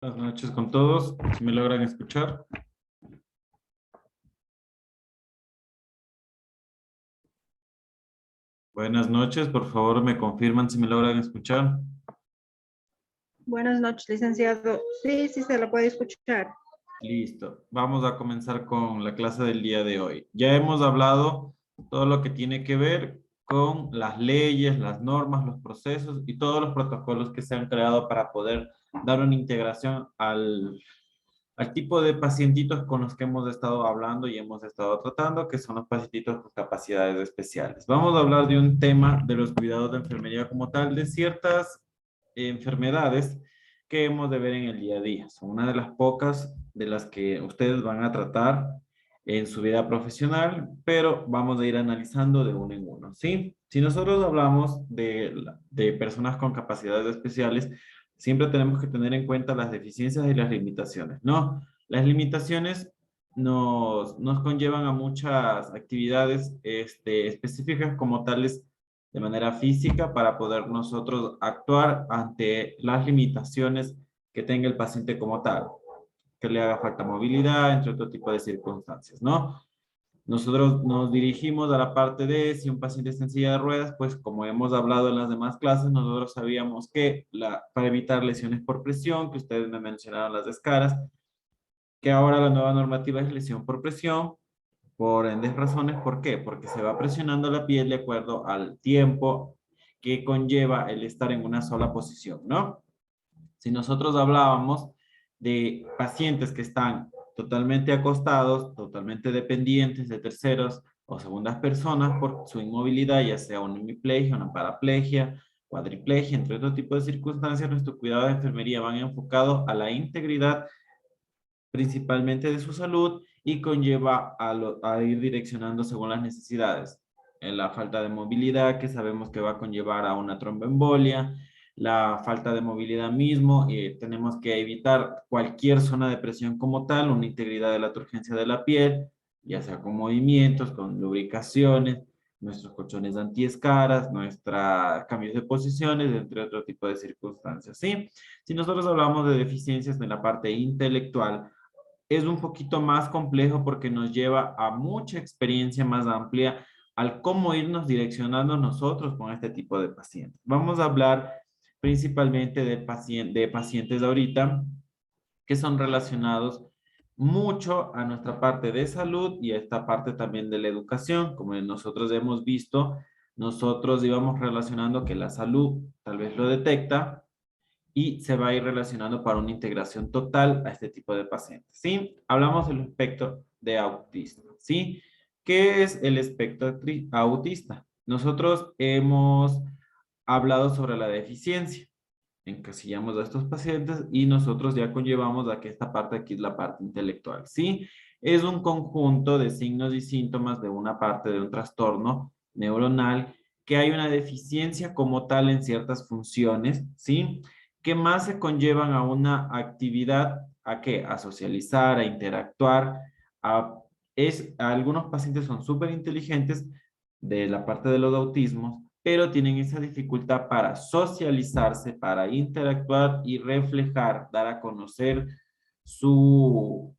Buenas noches con todos, si me logran escuchar. Buenas noches, por favor me confirman si me logran escuchar. Buenas noches, licenciado. Sí, sí se lo puede escuchar. Listo, vamos a comenzar con la clase del día de hoy. Ya hemos hablado todo lo que tiene que ver con las leyes, las normas, los procesos y todos los protocolos que se han creado para poder dar una integración al tipo de pacientitos con los que hemos estado hablando y hemos estado tratando, que son los pacientitos con capacidades especiales. Vamos a hablar de un tema de los cuidados de enfermería como tal, de ciertas enfermedades que hemos de ver en el día a día. Son una de las pocas de las que ustedes van a tratar en su vida profesional, pero vamos a ir analizando de uno en uno, ¿sí? Si nosotros hablamos de personas con capacidades especiales, siempre tenemos que tener en cuenta las deficiencias y las limitaciones, ¿no? Las limitaciones nos conllevan a muchas actividades específicas como tales de manera física para poder nosotros actuar ante las limitaciones que tenga el paciente como tal, que le haga falta movilidad, entre otro tipo de circunstancias, ¿no? Nosotros nos dirigimos a la parte de si un paciente está en silla de ruedas, pues como hemos hablado en las demás clases, nosotros sabíamos que para evitar lesiones por presión, que ustedes me mencionaron las escaras, que ahora la nueva normativa es lesión por presión, por endes razones. ¿Por qué? Porque se va presionando la piel de acuerdo al tiempo que conlleva el estar en una sola posición, ¿no? Si nosotros hablábamos de pacientes que están totalmente acostados, totalmente dependientes de terceros o segundas personas por su inmovilidad, ya sea una hemiplegia, una paraplegia, cuadriplegia, entre otro tipo de circunstancias, nuestro cuidado de enfermería van enfocado a la integridad principalmente de su salud y conlleva a ir direccionando según las necesidades. La falta de movilidad, que sabemos que va a conllevar a una tromboembolia, la falta de movilidad mismo, tenemos que evitar cualquier zona de presión como tal, una integridad de la turgencia de la piel, ya sea con movimientos, con lubricaciones, nuestros colchones antiescaras, nuestros cambios de posiciones, entre otro tipo de circunstancias, ¿sí? Si nosotros hablamos de deficiencias en la parte intelectual, es un poquito más complejo porque nos lleva a mucha experiencia más amplia al cómo irnos direccionando nosotros con este tipo de pacientes. Vamos a hablar principalmente de pacientes ahorita que son relacionados mucho a nuestra parte de salud y a esta parte también de la educación. Como nosotros hemos visto, nosotros íbamos relacionando que la salud tal vez lo detecta, y se va a ir relacionando para una integración total a este tipo de pacientes, ¿sí? Hablamos del espectro de autismo, ¿sí? ¿Qué es el espectro autista? Nosotros hemos hablado sobre la deficiencia, encasillamos a estos pacientes y nosotros ya conllevamos a que esta parte aquí es la parte intelectual, ¿sí? Es un conjunto de signos y síntomas de una parte de un trastorno neuronal que hay una deficiencia como tal en ciertas funciones, ¿sí? Que más se conllevan a una actividad, ¿a qué? A socializar, a interactuar, algunos pacientes son súper inteligentes de la parte de los autismos, pero tienen esa dificultad para socializarse, para interactuar y reflejar, dar a conocer su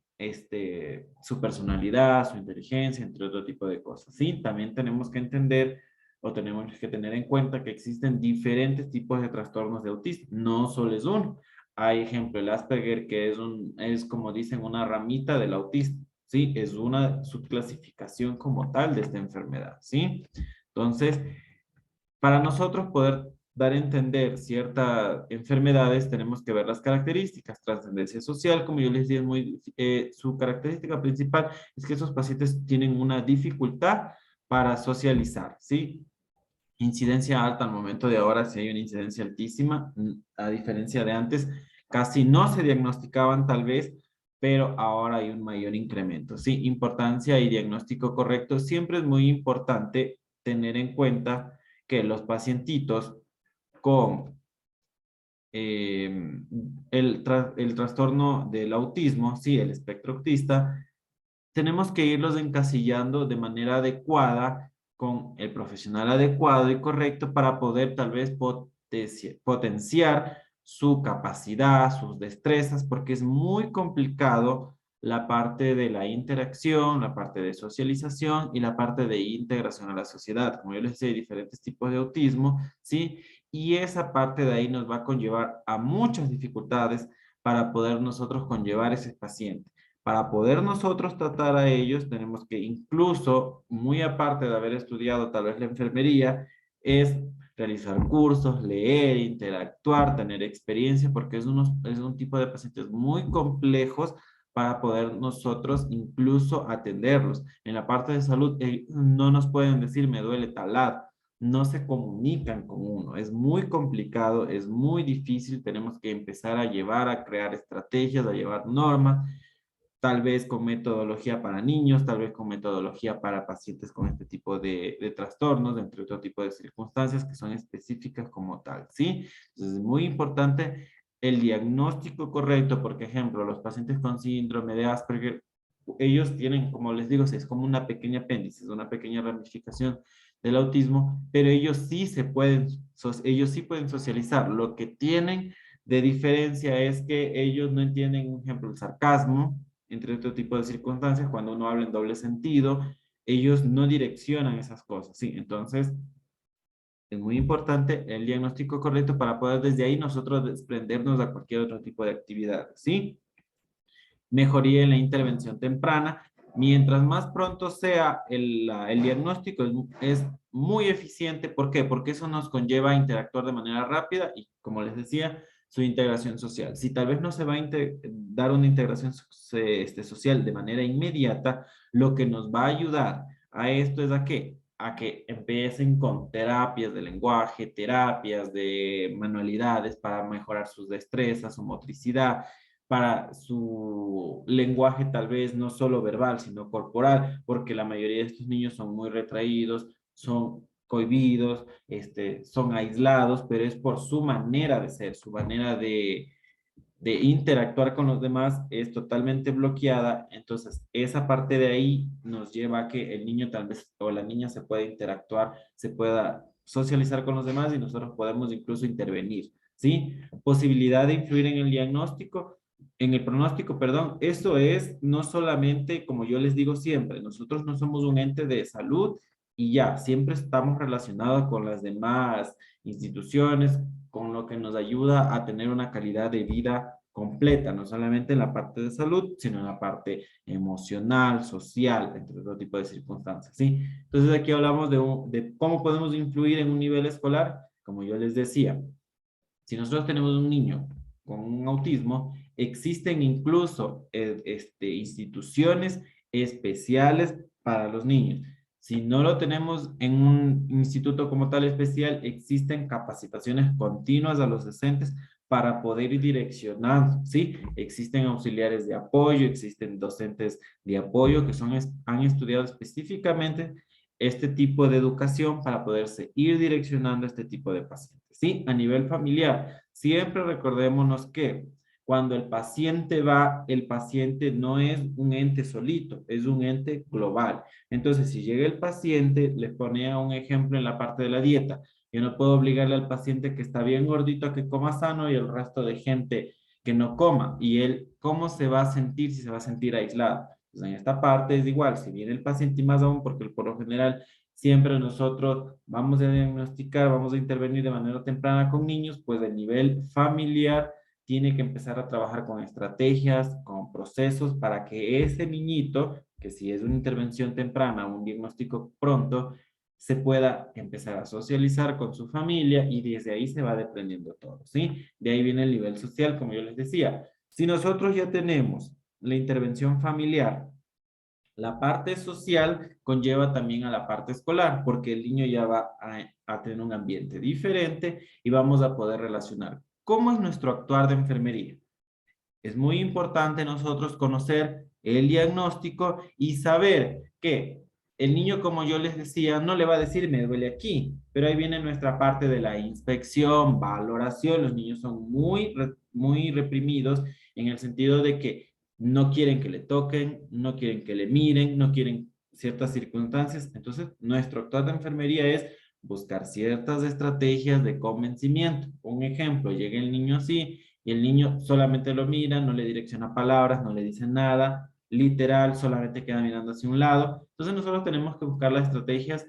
personalidad, su inteligencia, entre otro tipo de cosas. Sí, también tenemos que entender o tenemos que tener en cuenta que existen diferentes tipos de trastornos de autismo, no solo es uno. Hay ejemplo el Asperger, que es como dicen una ramita del autismo, ¿sí? Es una subclasificación como tal de esta enfermedad, ¿sí? Entonces, para nosotros poder dar a entender ciertas enfermedades, tenemos que ver las características. Trascendencia social, como yo les decía, su característica principal es que esos pacientes tienen una dificultad para socializar, ¿sí? Incidencia alta al momento de ahora, sí hay una incidencia altísima, a diferencia de antes, casi no se diagnosticaban tal vez, pero ahora hay un mayor incremento, ¿sí? Importancia y diagnóstico correcto. Siempre es muy importante tener en cuenta que los pacientitos con el trastorno del autismo, sí, el espectro autista, tenemos que irlos encasillando de manera adecuada con el profesional adecuado y correcto para poder tal vez potenciar su capacidad, sus destrezas, porque es muy complicado la parte de la interacción, la parte de socialización y la parte de integración a la sociedad. Como yo les decía, hay diferentes tipos de autismo, ¿sí? Y esa parte de ahí nos va a conllevar a muchas dificultades para poder nosotros conllevar ese paciente. Para poder nosotros tratar a ellos, tenemos que incluso, muy aparte de haber estudiado tal vez la enfermería, es realizar cursos, leer, interactuar, tener experiencia, porque es un tipo de pacientes muy complejos para poder nosotros incluso atenderlos. En la parte de salud, no nos pueden decir me duele tal lado, no se comunican con uno, es muy complicado, es muy difícil, tenemos que empezar a llevar, a crear estrategias, a llevar normas, tal vez con metodología para niños, tal vez con metodología para pacientes con este tipo de trastornos, entre otro tipo de circunstancias que son específicas como tal, ¿sí? Entonces es muy importante el diagnóstico correcto, por ejemplo, los pacientes con síndrome de Asperger, ellos tienen, como les digo, es como una pequeña apéndice, es una pequeña ramificación del autismo, pero ellos sí pueden socializar. Lo que tienen de diferencia es que ellos no entienden, por ejemplo, el sarcasmo, entre otro tipo de circunstancias, cuando uno habla en doble sentido, ellos no direccionan esas cosas, ¿sí? Entonces, es muy importante el diagnóstico correcto para poder desde ahí nosotros desprendernos a cualquier otro tipo de actividad, ¿sí? Mejoría en la intervención temprana. Mientras más pronto sea el diagnóstico, es muy eficiente. ¿Por qué? Porque eso nos conlleva a interactuar de manera rápida y, como les decía, su integración social. Si tal vez no se va a dar una integración social de manera inmediata, lo que nos va a ayudar a esto es a que empiecen con terapias de lenguaje, terapias de manualidades para mejorar sus destrezas, su motricidad, para su lenguaje tal vez no solo verbal, sino corporal, porque la mayoría de estos niños son muy retraídos, son cohibidos, son aislados, pero es por su manera de ser, su manera de interactuar con los demás es totalmente bloqueada, entonces esa parte de ahí nos lleva a que el niño tal vez o la niña se pueda interactuar, se pueda socializar con los demás y nosotros podemos incluso intervenir, ¿sí? Posibilidad de influir en el diagnóstico, en el pronóstico, perdón, eso es no solamente, como yo les digo siempre, nosotros no somos un ente de salud y ya, siempre estamos relacionados con las demás instituciones, con lo que nos ayuda a tener una calidad de vida completa, no solamente en la parte de salud, sino en la parte emocional, social, entre otro tipo de circunstancias, ¿sí? Entonces aquí hablamos de cómo podemos influir en un nivel escolar, como yo les decía, si nosotros tenemos un niño con un autismo, existen incluso instituciones especiales para los niños. Si no lo tenemos en un instituto como tal especial, existen capacitaciones continuas a los docentes para poder ir direccionando, ¿sí? Existen auxiliares de apoyo, existen docentes de apoyo que han estudiado específicamente este tipo de educación para poderse ir direccionando a este tipo de pacientes, ¿sí? A nivel familiar, siempre recordémonos que cuando el paciente va, el paciente no es un ente solito, es un ente global. Entonces, si llega el paciente, les ponía un ejemplo en la parte de la dieta. Yo no puedo obligarle al paciente que está bien gordito a que coma sano y el resto de gente que no coma. Y él, ¿cómo se va a sentir si se va a sentir aislado? Pues en esta parte es igual, si viene el paciente y más aún porque por lo general siempre nosotros vamos a diagnosticar, vamos a intervenir de manera temprana con niños, pues el nivel familiar tiene que empezar a trabajar con estrategias, con procesos para que ese niñito, que si es una intervención temprana, un diagnóstico pronto, se pueda empezar a socializar con su familia y desde ahí se va desprendiendo todo, ¿sí? De ahí viene el nivel social, como yo les decía. Si nosotros ya tenemos la intervención familiar, la parte social conlleva también a la parte escolar, porque el niño ya va a tener un ambiente diferente y vamos a poder relacionar. ¿Cómo es nuestro actuar de enfermería? Es muy importante nosotros conocer el diagnóstico y saber que el niño, como yo les decía, no le va a decir me duele aquí, pero ahí viene nuestra parte de la inspección, valoración. Los niños son muy reprimidos en el sentido de que no quieren que le toquen, no quieren que le miren, no quieren ciertas circunstancias. Entonces, nuestro actuar de enfermería es buscar ciertas estrategias de convencimiento. Un ejemplo, llega el niño así y el niño solamente lo mira, no le direcciona palabras, no le dice nada, literal, solamente queda mirando hacia un lado. Entonces nosotros tenemos que buscar las estrategias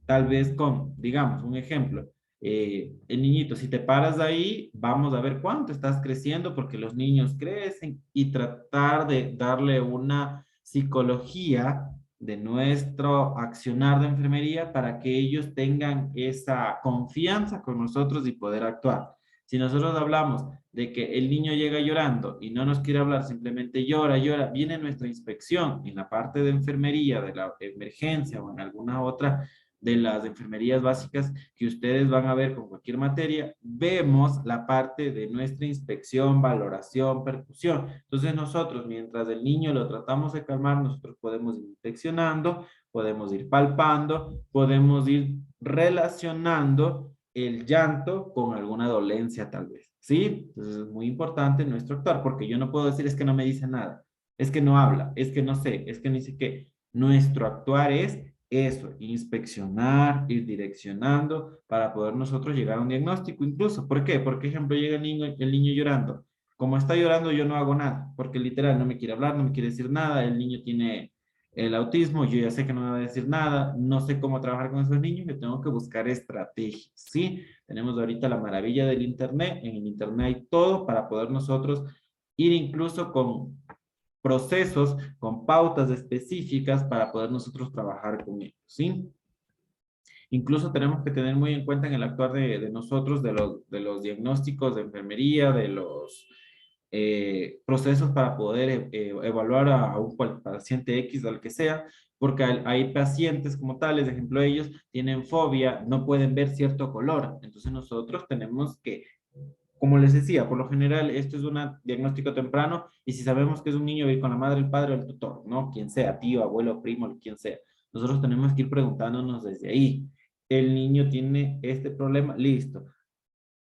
tal vez con, digamos, un ejemplo. El niñito, si te paras de ahí, vamos a ver cuánto estás creciendo porque los niños crecen y tratar de darle una psicología de nuestro accionar de enfermería para que ellos tengan esa confianza con nosotros y poder actuar. Si nosotros hablamos de que el niño llega llorando y no nos quiere hablar, simplemente llora, llora, viene nuestra inspección en la parte de enfermería, de la emergencia o en alguna otra de las enfermerías básicas que ustedes van a ver con cualquier materia, vemos la parte de nuestra inspección, valoración, percusión. Entonces nosotros, mientras el niño lo tratamos de calmar, nosotros podemos ir inspeccionando, podemos ir palpando, podemos ir relacionando el llanto con alguna dolencia tal vez, ¿sí? Entonces es muy importante nuestro actuar, porque yo no puedo decir es que no me dice nada, es que no habla, es que no sé, es que ni sé qué. Nuestro actuar es eso, inspeccionar, ir direccionando para poder nosotros llegar a un diagnóstico incluso. ¿Por qué? Porque, ejemplo, llega el niño llorando. Como está llorando, yo no hago nada, porque literal no me quiere hablar, no me quiere decir nada, el niño tiene el autismo, yo ya sé que no me va a decir nada, no sé cómo trabajar con esos niños, yo tengo que buscar estrategias, ¿sí? Tenemos ahorita la maravilla del Internet, en el Internet hay todo para poder nosotros ir incluso con procesos, con pautas específicas para poder nosotros trabajar con ellos, ¿sí? Incluso tenemos que tener muy en cuenta en el actuar de nosotros, de los diagnósticos de enfermería, de los procesos para poder evaluar a un paciente X o al que sea, porque hay pacientes como tales, de ejemplo, ellos tienen fobia, no pueden ver cierto color. Entonces nosotros tenemos que, como les decía, por lo general esto es un diagnóstico temprano y si sabemos que es un niño, ir con la madre, el padre o el tutor, ¿no? Quien sea, tío, abuelo, primo, quien sea. Nosotros tenemos que ir preguntándonos desde ahí. El niño tiene este problema, listo.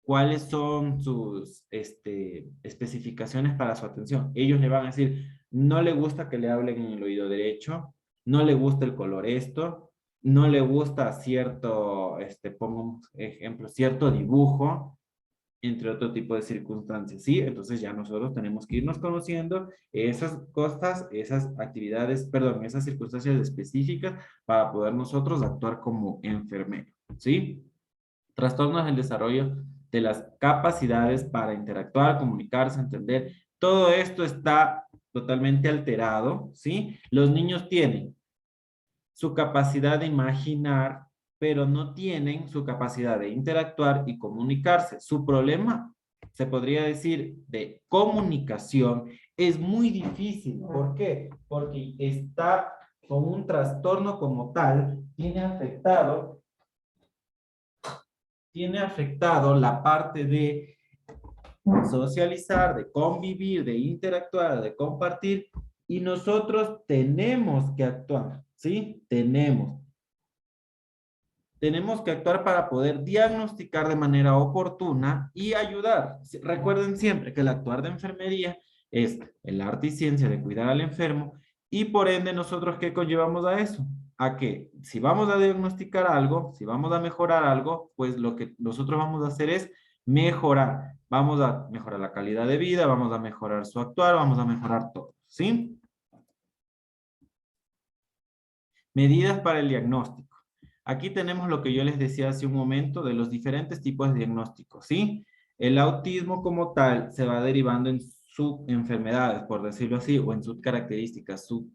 ¿Cuáles son sus especificaciones para su atención? Ellos le van a decir, no le gusta que le hablen en el oído derecho, no le gusta el color esto, no le gusta cierto, pongo un ejemplo, cierto dibujo, entre otro tipo de circunstancias, ¿sí? Entonces ya nosotros tenemos que irnos conociendo esas cosas, esas actividades, perdón, esas circunstancias específicas para poder nosotros actuar como enfermeros, ¿sí? Trastornos del desarrollo de las capacidades para interactuar, comunicarse, entender. Todo esto está totalmente alterado, ¿sí? Los niños tienen su capacidad de imaginar, pero no tienen su capacidad de interactuar y comunicarse. Su problema, se podría decir, de comunicación es muy difícil. ¿Por qué? Porque está con un trastorno como tal, tiene afectado la parte de socializar, de convivir, de interactuar, de compartir, y nosotros tenemos que actuar, ¿sí? Tenemos que actuar para poder diagnosticar de manera oportuna y ayudar. Recuerden siempre que el actuar de enfermería es el arte y ciencia de cuidar al enfermo y por ende nosotros ¿qué conllevamos a eso? A que si vamos a diagnosticar algo, si vamos a mejorar algo, pues lo que nosotros vamos a hacer es mejorar. Vamos a mejorar la calidad de vida, vamos a mejorar su actuar, vamos a mejorar todo, ¿sí? Medidas para el diagnóstico. Aquí tenemos lo que yo les decía hace un momento de los diferentes tipos de diagnósticos, ¿sí? El autismo como tal se va derivando en subenfermedades, por decirlo así, o en sus características, sus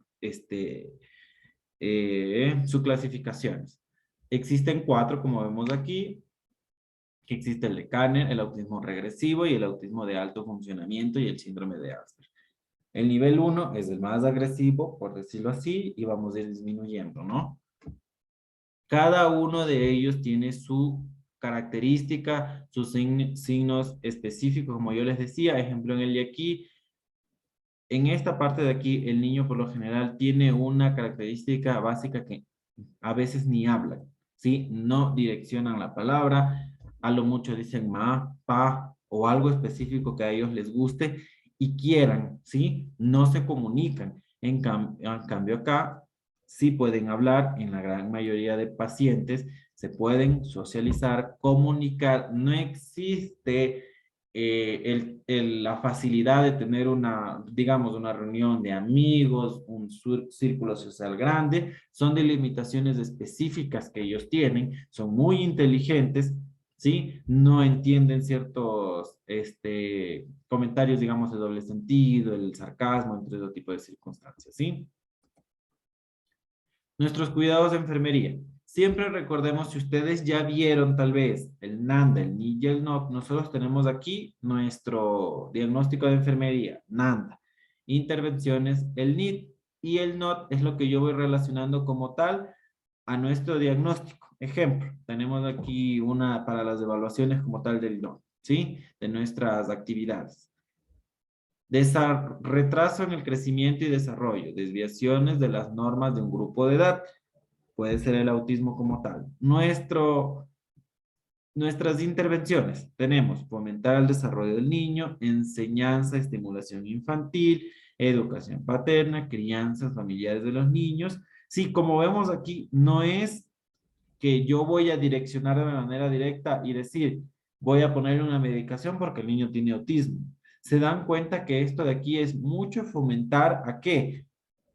clasificaciones. Existen 4, como vemos aquí, que existe el de Kanner, el autismo regresivo y el autismo de alto funcionamiento y el síndrome de Asperger. El nivel 1 es el más agresivo, por decirlo así, y vamos a ir disminuyendo, ¿no? Cada uno de ellos tiene su característica, sus signos específicos, como yo les decía, ejemplo en el de aquí, en esta parte de aquí, el niño por lo general tiene una característica básica que a veces ni hablan, ¿sí? No direccionan la palabra, a lo mucho dicen ma, pa, o algo específico que a ellos les guste y quieran, ¿sí? No se comunican. En cambio acá, sí pueden hablar en la gran mayoría de pacientes, se pueden socializar, comunicar. No existe la facilidad de tener una, digamos, una reunión de amigos, un círculo social grande. Son delimitaciones específicas que ellos tienen, son muy inteligentes, ¿sí? No entienden ciertos comentarios, digamos, de doble sentido, el sarcasmo, entre otro tipo de circunstancias, ¿sí? Nuestros cuidados de enfermería. Siempre recordemos, si ustedes ya vieron tal vez el NANDA, el NIT y el NOC, nosotros tenemos aquí nuestro diagnóstico de enfermería, NANDA. Intervenciones, el NIT y el NOT es lo que yo voy relacionando como tal a nuestro diagnóstico. Ejemplo, tenemos aquí una para las evaluaciones como tal del NOT, ¿sí? De nuestras actividades. Retraso en el crecimiento y desarrollo, desviaciones de las normas de un grupo de edad, puede ser el autismo como tal. Nuestras intervenciones, tenemos fomentar el desarrollo del niño, enseñanza, estimulación infantil, educación paterna, crianzas familiares de los niños. Sí, como vemos aquí, no es que yo voy a direccionar de manera directa y decir, voy a ponerle una medicación porque el niño tiene autismo. Se dan cuenta que esto de aquí es mucho fomentar ¿a qué?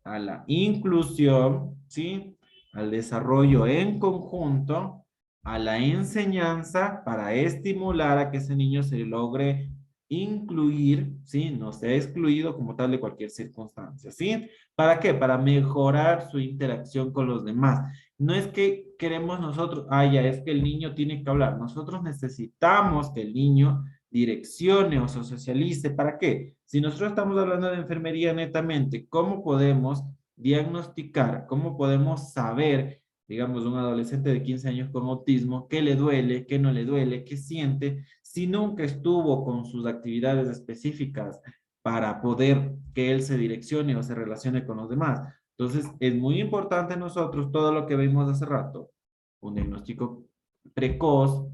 A la inclusión, ¿sí? Al desarrollo en conjunto, a la enseñanza para estimular a que ese niño se logre incluir, ¿sí? No sea excluido como tal de cualquier circunstancia, ¿sí? ¿Para qué? Para mejorar su interacción con los demás. No es que queremos nosotros, ya es que el niño tiene que hablar. Nosotros necesitamos que el niño direccione o se socialice. ¿Para qué? Si nosotros estamos hablando de enfermería netamente, ¿cómo podemos diagnosticar, cómo podemos saber, digamos, un adolescente de 15 años con autismo, qué le duele, qué no le duele, qué siente, si nunca estuvo con sus actividades específicas para poder que él se direccione o se relacione con los demás? Entonces, es muy importante nosotros todo lo que vimos hace rato, un diagnóstico precoz,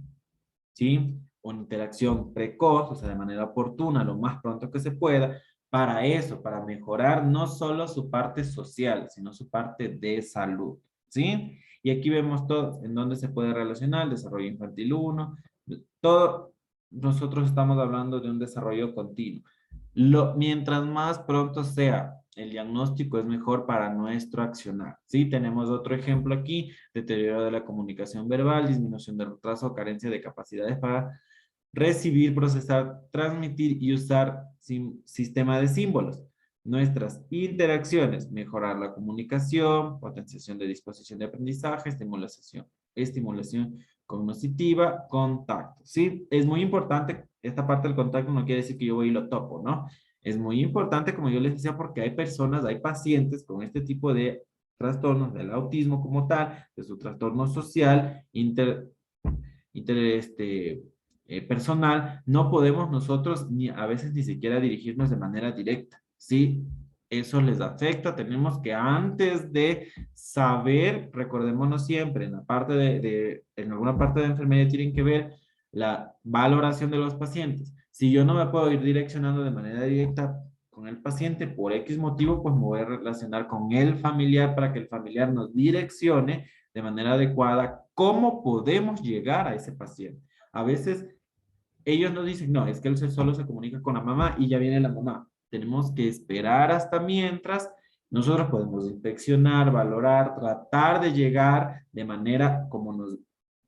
¿sí? Una interacción precoz, o sea, de manera oportuna, lo más pronto que se pueda, para eso, para mejorar no solo su parte social, sino su parte de salud, ¿sí? Y aquí vemos todo, en dónde se puede relacionar, el desarrollo infantil 1, todo, nosotros estamos hablando de un desarrollo continuo. Mientras más pronto sea el diagnóstico, es mejor para nuestro accionar, ¿sí? Tenemos otro ejemplo aquí, deterioro de la comunicación verbal, disminución del retraso, carencia de capacidades para recibir, procesar, transmitir y usar sistema de símbolos. Nuestras interacciones, mejorar la comunicación, potenciación de disposición de aprendizaje, estimulación cognitiva, contacto, ¿sí? Es muy importante, esta parte del contacto no quiere decir que yo voy y lo topo, ¿no? Es muy importante, como yo les decía, porque hay personas, hay pacientes con este tipo de trastornos del autismo como tal, de su trastorno social, personal, no podemos nosotros ni a veces ni siquiera dirigirnos de manera directa, ¿sí? Eso les afecta, tenemos que antes de saber, recordémonos siempre, en la parte en alguna parte de enfermería tienen que ver la valoración de los pacientes. Si yo no me puedo ir direccionando de manera directa con el paciente por X motivo, pues me voy a relacionar con el familiar para que el familiar nos direccione de manera adecuada cómo podemos llegar a ese paciente. A veces ellos nos dicen, no, es que él solo se comunica con la mamá y ya viene la mamá. Tenemos que esperar hasta mientras nosotros podemos inspeccionar, valorar, tratar de llegar de manera como nos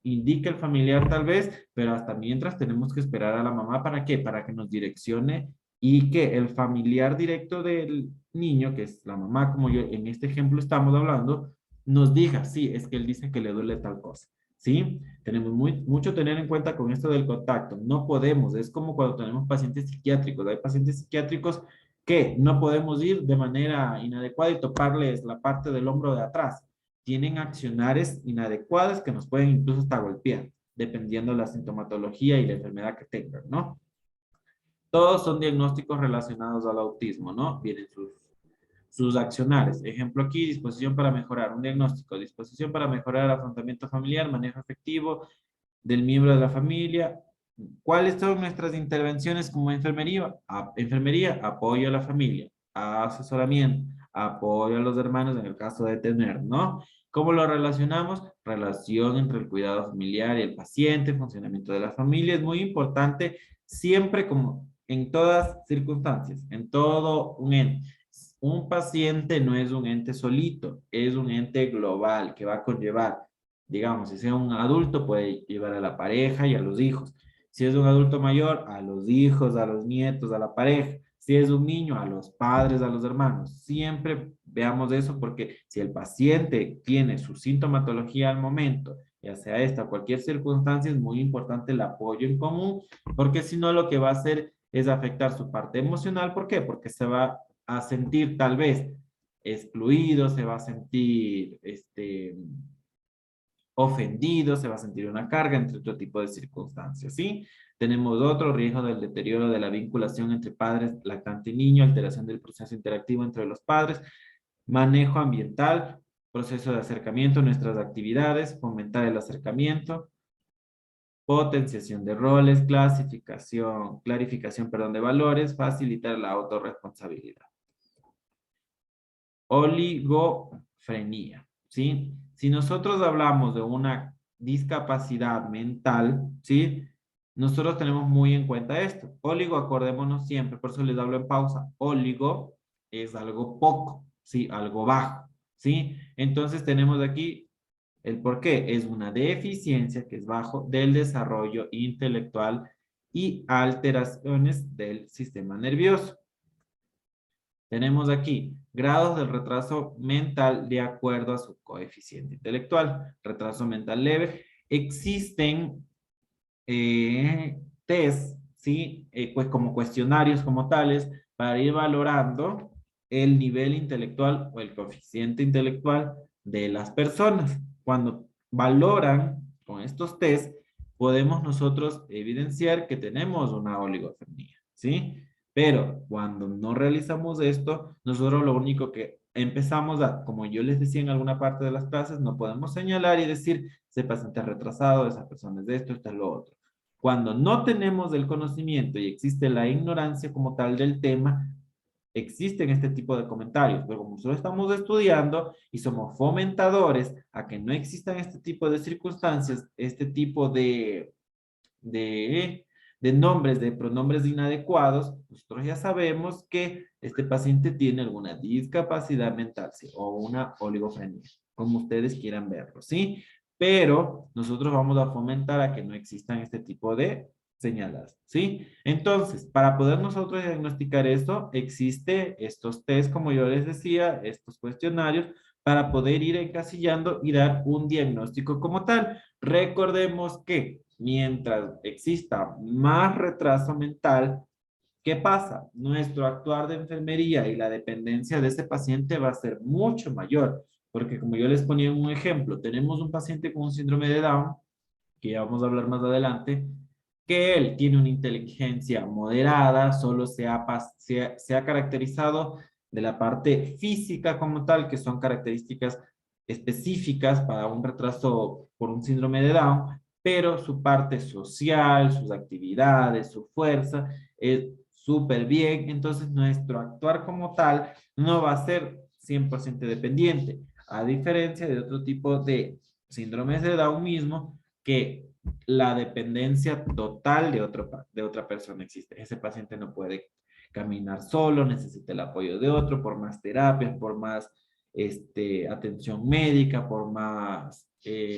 indica el familiar tal vez, pero hasta mientras tenemos que esperar a la mamá. ¿Para qué? Para que nos direccione y que el familiar directo del niño, que es la mamá, como yo en este ejemplo estamos hablando, nos diga, sí, es que él dice que le duele tal cosa. ¿Sí? Tenemos mucho tener en cuenta con esto del contacto. No podemos, es como cuando tenemos pacientes psiquiátricos. Hay pacientes psiquiátricos que no podemos ir de manera inadecuada y toparles la parte del hombro de atrás. Tienen accionares inadecuadas que nos pueden incluso hasta golpear, dependiendo de la sintomatología y la enfermedad que tengan, ¿no? Todos son diagnósticos relacionados al autismo, ¿no? Vienen sus accionares. Ejemplo aquí, disposición para mejorar un diagnóstico, disposición para mejorar el afrontamiento familiar, manejo efectivo del miembro de la familia. ¿Cuáles son nuestras intervenciones como enfermería? Enfermería, apoyo a la familia, asesoramiento, apoyo a los hermanos en el caso de tener, ¿no? ¿Cómo lo relacionamos? relación entre el cuidado familiar y el paciente, funcionamiento de la familia. Es muy importante siempre, como en todas circunstancias, en todo un ente. Un paciente no es un ente solito, es un ente global que va a conllevar, digamos, si sea un adulto, puede llevar a la pareja y a los hijos. Si es un adulto mayor, a los hijos, a los nietos, a la pareja. Si es un niño, a los padres, a los hermanos. Siempre veamos eso porque si el paciente tiene su sintomatología al momento, ya sea esta o cualquier circunstancia, es muy importante el apoyo en común, porque si no lo que va a hacer es afectar su parte emocional. ¿Por qué? Porque se va a sentir tal vez excluido, se va a sentir ofendido, se va a sentir una carga, entre otro tipo de circunstancias, ¿sí? Tenemos otro riesgo del deterioro de la vinculación entre padres, lactante y niño, alteración del proceso interactivo entre los padres, manejo ambiental, proceso de acercamiento a nuestras actividades, fomentar el acercamiento, potenciación de roles, clarificación, perdón, de valores, facilitar la autorresponsabilidad. Oligofrenia, ¿sí? Si nosotros hablamos de una discapacidad mental, ¿sí? Nosotros tenemos muy en cuenta esto. Oligo, acordémonos siempre, por eso les hablo en pausa. Oligo es algo poco, ¿sí? Algo bajo, ¿sí? Entonces tenemos aquí el por qué. Es una deficiencia que es bajo del desarrollo intelectual y alteraciones del sistema nervioso. Tenemos aquí grados del retraso mental de acuerdo a su coeficiente intelectual. Retraso mental leve. Existen test, ¿sí? Pues como cuestionarios como tales para ir valorando el nivel intelectual o el coeficiente intelectual de las personas. Cuando valoran con estos test, podemos nosotros evidenciar que tenemos una oligofrenia, ¿sí? Pero cuando no realizamos esto, nosotros lo único que empezamos a, como yo les decía en alguna parte de las clases, no podemos señalar y decir, ese paciente es retrasado, esa persona es de esto es lo otro. Cuando no tenemos el conocimiento y existe la ignorancia como tal del tema, existen este tipo de comentarios, pero como nosotros estamos estudiando y somos fomentadores a que no existan este tipo de circunstancias, este tipo de, de nombres, de pronombres inadecuados, nosotros ya sabemos que este paciente tiene alguna discapacidad mental, ¿sí? O una oligofrenia, como ustedes quieran verlo, ¿sí? Pero nosotros vamos a fomentar a que no existan este tipo de señalas, ¿sí? Entonces, para poder nosotros diagnosticar esto, existe estos test, como yo les decía, estos cuestionarios, para poder ir encasillando y dar un diagnóstico como tal. Recordemos que mientras exista más retraso mental, ¿qué pasa? Nuestro actuar de enfermería y la dependencia de ese paciente va a ser mucho mayor, porque como yo les ponía un ejemplo, tenemos un paciente con un síndrome de Down, que ya vamos a hablar más adelante, que él tiene una inteligencia moderada, solo se ha caracterizado de la parte física como tal, que son características específicas para un retraso por un síndrome de Down, pero su parte social, sus actividades, su fuerza es súper bien. Entonces nuestro actuar como tal no va a ser 100% dependiente, a diferencia de otro tipo de síndromes de Down mismo, que la dependencia total de otra persona existe. Ese paciente no puede caminar solo, necesita el apoyo de otro, por más terapias, por más atención médica, por más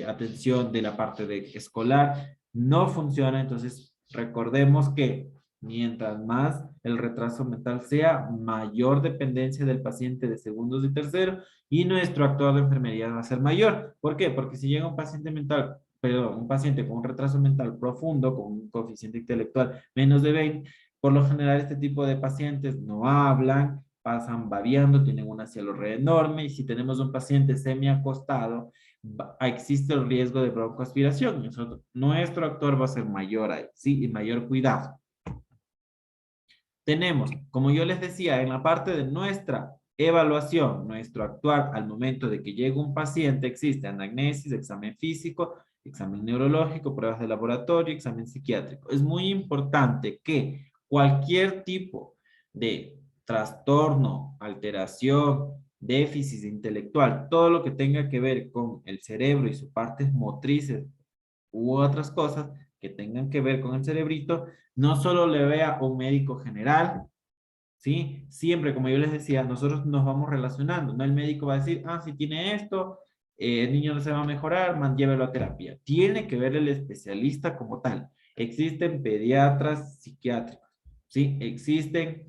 atención de la parte de escolar, no funciona. Entonces, recordemos que mientras más el retraso mental sea, mayor dependencia del paciente de segundos y terceros, y nuestro actuar de enfermería va a ser mayor. ¿Por qué? Porque si llega un paciente mental, perdón, un paciente con un retraso mental profundo, con un coeficiente intelectual menos de 20, por lo general este tipo de pacientes no hablan, pasan babeando, tienen una cialorrea enorme, y si tenemos un paciente semiacostado, existe el riesgo de broncoaspiración. Nuestro actuar va a ser mayor ahí, ¿sí? Y mayor cuidado. Tenemos, como yo les decía, en la parte de nuestra evaluación, nuestro actuar al momento de que llega un paciente, existe anamnesis, examen físico, examen neurológico, pruebas de laboratorio, examen psiquiátrico. Es muy importante que cualquier tipo de trastorno, alteración déficit intelectual, todo lo que tenga que ver con el cerebro y sus partes motrices u otras cosas que tengan que ver con el cerebrito, no solo le vea un médico general, ¿sí? Siempre, como yo les decía, nosotros nos vamos relacionando, ¿no? El médico va a decir, ah, si tiene esto, el niño no se va a mejorar, man, llévelo a terapia. Tiene que ver el especialista como tal. Existen pediatras psiquiátricos, ¿sí? Existen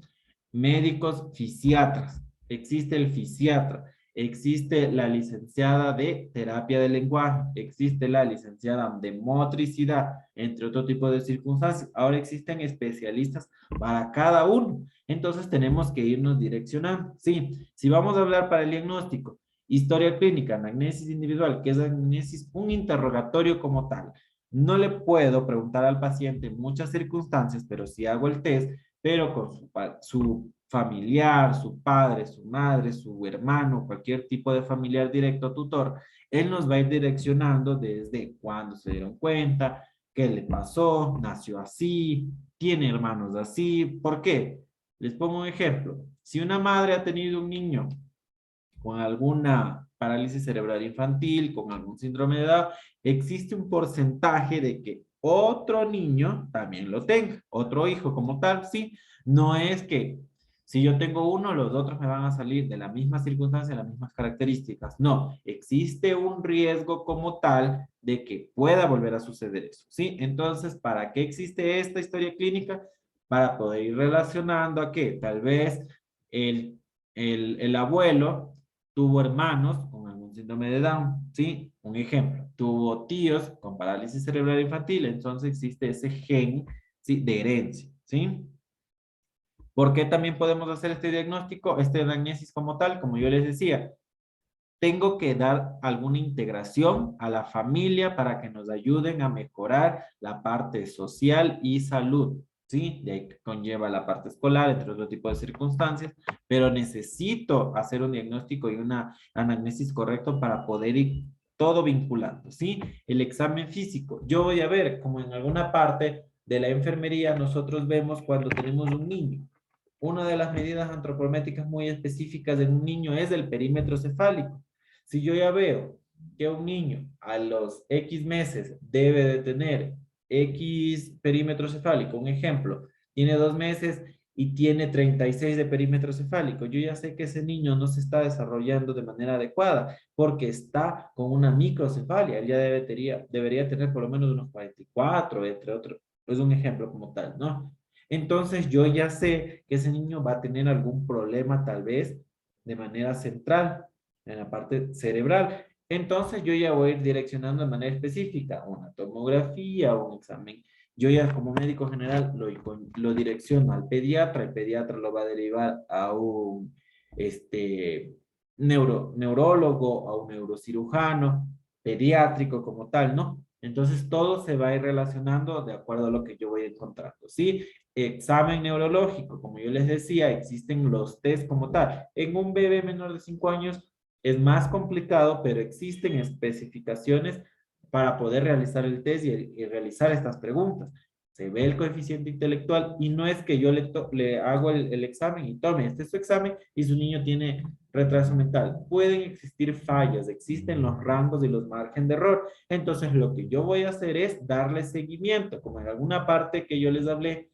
médicos fisiatras, existe el fisiatra, existe la licenciada de terapia del lenguaje, existe la licenciada de motricidad, entre otro tipo de circunstancias. Ahora existen especialistas para cada uno. Entonces tenemos que irnos direccionando. Sí, si vamos a hablar para el diagnóstico, historia clínica, anamnesis individual, que es anamnesis, un interrogatorio como tal. No le puedo preguntar al paciente en muchas circunstancias, pero si hago el test, pero con su familiar, su padre, su madre, su hermano, cualquier tipo de familiar directo tutor, él nos va a ir direccionando desde cuándo se dieron cuenta, qué le pasó, nació así, tiene hermanos así. ¿Por qué? Les pongo un ejemplo. Si una madre ha tenido un niño con alguna parálisis cerebral infantil, con algún síndrome de Down, existe un porcentaje de que otro niño también lo tenga, otro hijo como tal, sí. No es que si yo tengo uno, los otros me van a salir de la misma circunstancia, las mismas características. No, existe un riesgo como tal de que pueda volver a suceder eso, ¿sí? Entonces, ¿para qué existe esta historia clínica? Para poder ir relacionando a que tal vez el, el abuelo tuvo hermanos con algún síndrome de Down, ¿sí? Un ejemplo, tuvo tíos con parálisis cerebral infantil, entonces existe ese gen, ¿sí? De herencia, ¿sí? ¿Por qué también podemos hacer este diagnóstico, este diagnosis como tal? Como yo les decía, tengo que dar alguna integración a la familia para que nos ayuden a mejorar la parte social y salud, ¿sí? De ahí conlleva la parte escolar, entre otro tipo de circunstancias, pero necesito hacer un diagnóstico y una anamnesis correcto para poder ir todo vinculando, ¿sí? El examen físico. Yo voy a ver, como en alguna parte de la enfermería, nosotros vemos cuando tenemos un niño. Una de las medidas antropométricas muy específicas en un niño es el perímetro cefálico. Si yo ya veo que un niño a los X meses debe de tener X perímetro cefálico, un ejemplo, tiene 2 meses y tiene 36 de perímetro cefálico, yo ya sé que ese niño no se está desarrollando de manera adecuada porque está con una microcefalia. Él ya debería tener por lo menos unos 44, entre otros. Es un ejemplo como tal, ¿no? Entonces yo ya sé que ese niño va a tener algún problema tal vez de manera central en la parte cerebral. Entonces yo ya voy a ir direccionando de manera específica una tomografía o un examen. Yo ya como médico general lo direcciono al pediatra, el pediatra lo va a derivar a un neurólogo, a un neurocirujano, pediátrico como tal, ¿no? Entonces todo se va a ir relacionando de acuerdo a lo que yo voy encontrando, ¿sí? Examen neurológico, como yo les decía, existen los test como tal. En un bebé menor de 5 años es más complicado, pero existen especificaciones para poder realizar el test y realizar estas preguntas. Se ve el coeficiente intelectual y no es que yo le hago el examen y tome, este es su examen y su niño tiene retraso mental. Pueden existir fallas, existen los rangos y los márgenes de error. Entonces, lo que yo voy a hacer es darle seguimiento, como en alguna parte que yo les hablé,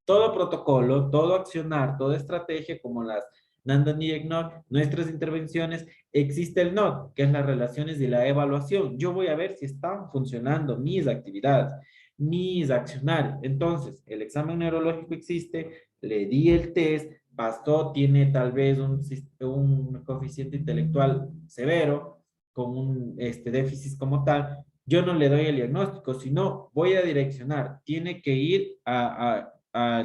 todo protocolo, todo accionar, toda estrategia, como las Nandan y EGNOR, nuestras intervenciones, existe el NOT, que es las relaciones de la evaluación. Yo voy a ver si están funcionando mis actividades, mis accionar. Entonces, el examen neurológico existe, le di el test, pasó, tiene tal vez un coeficiente intelectual severo, con un déficit como tal. Yo no le doy el diagnóstico, sino voy a direccionar. Tiene que ir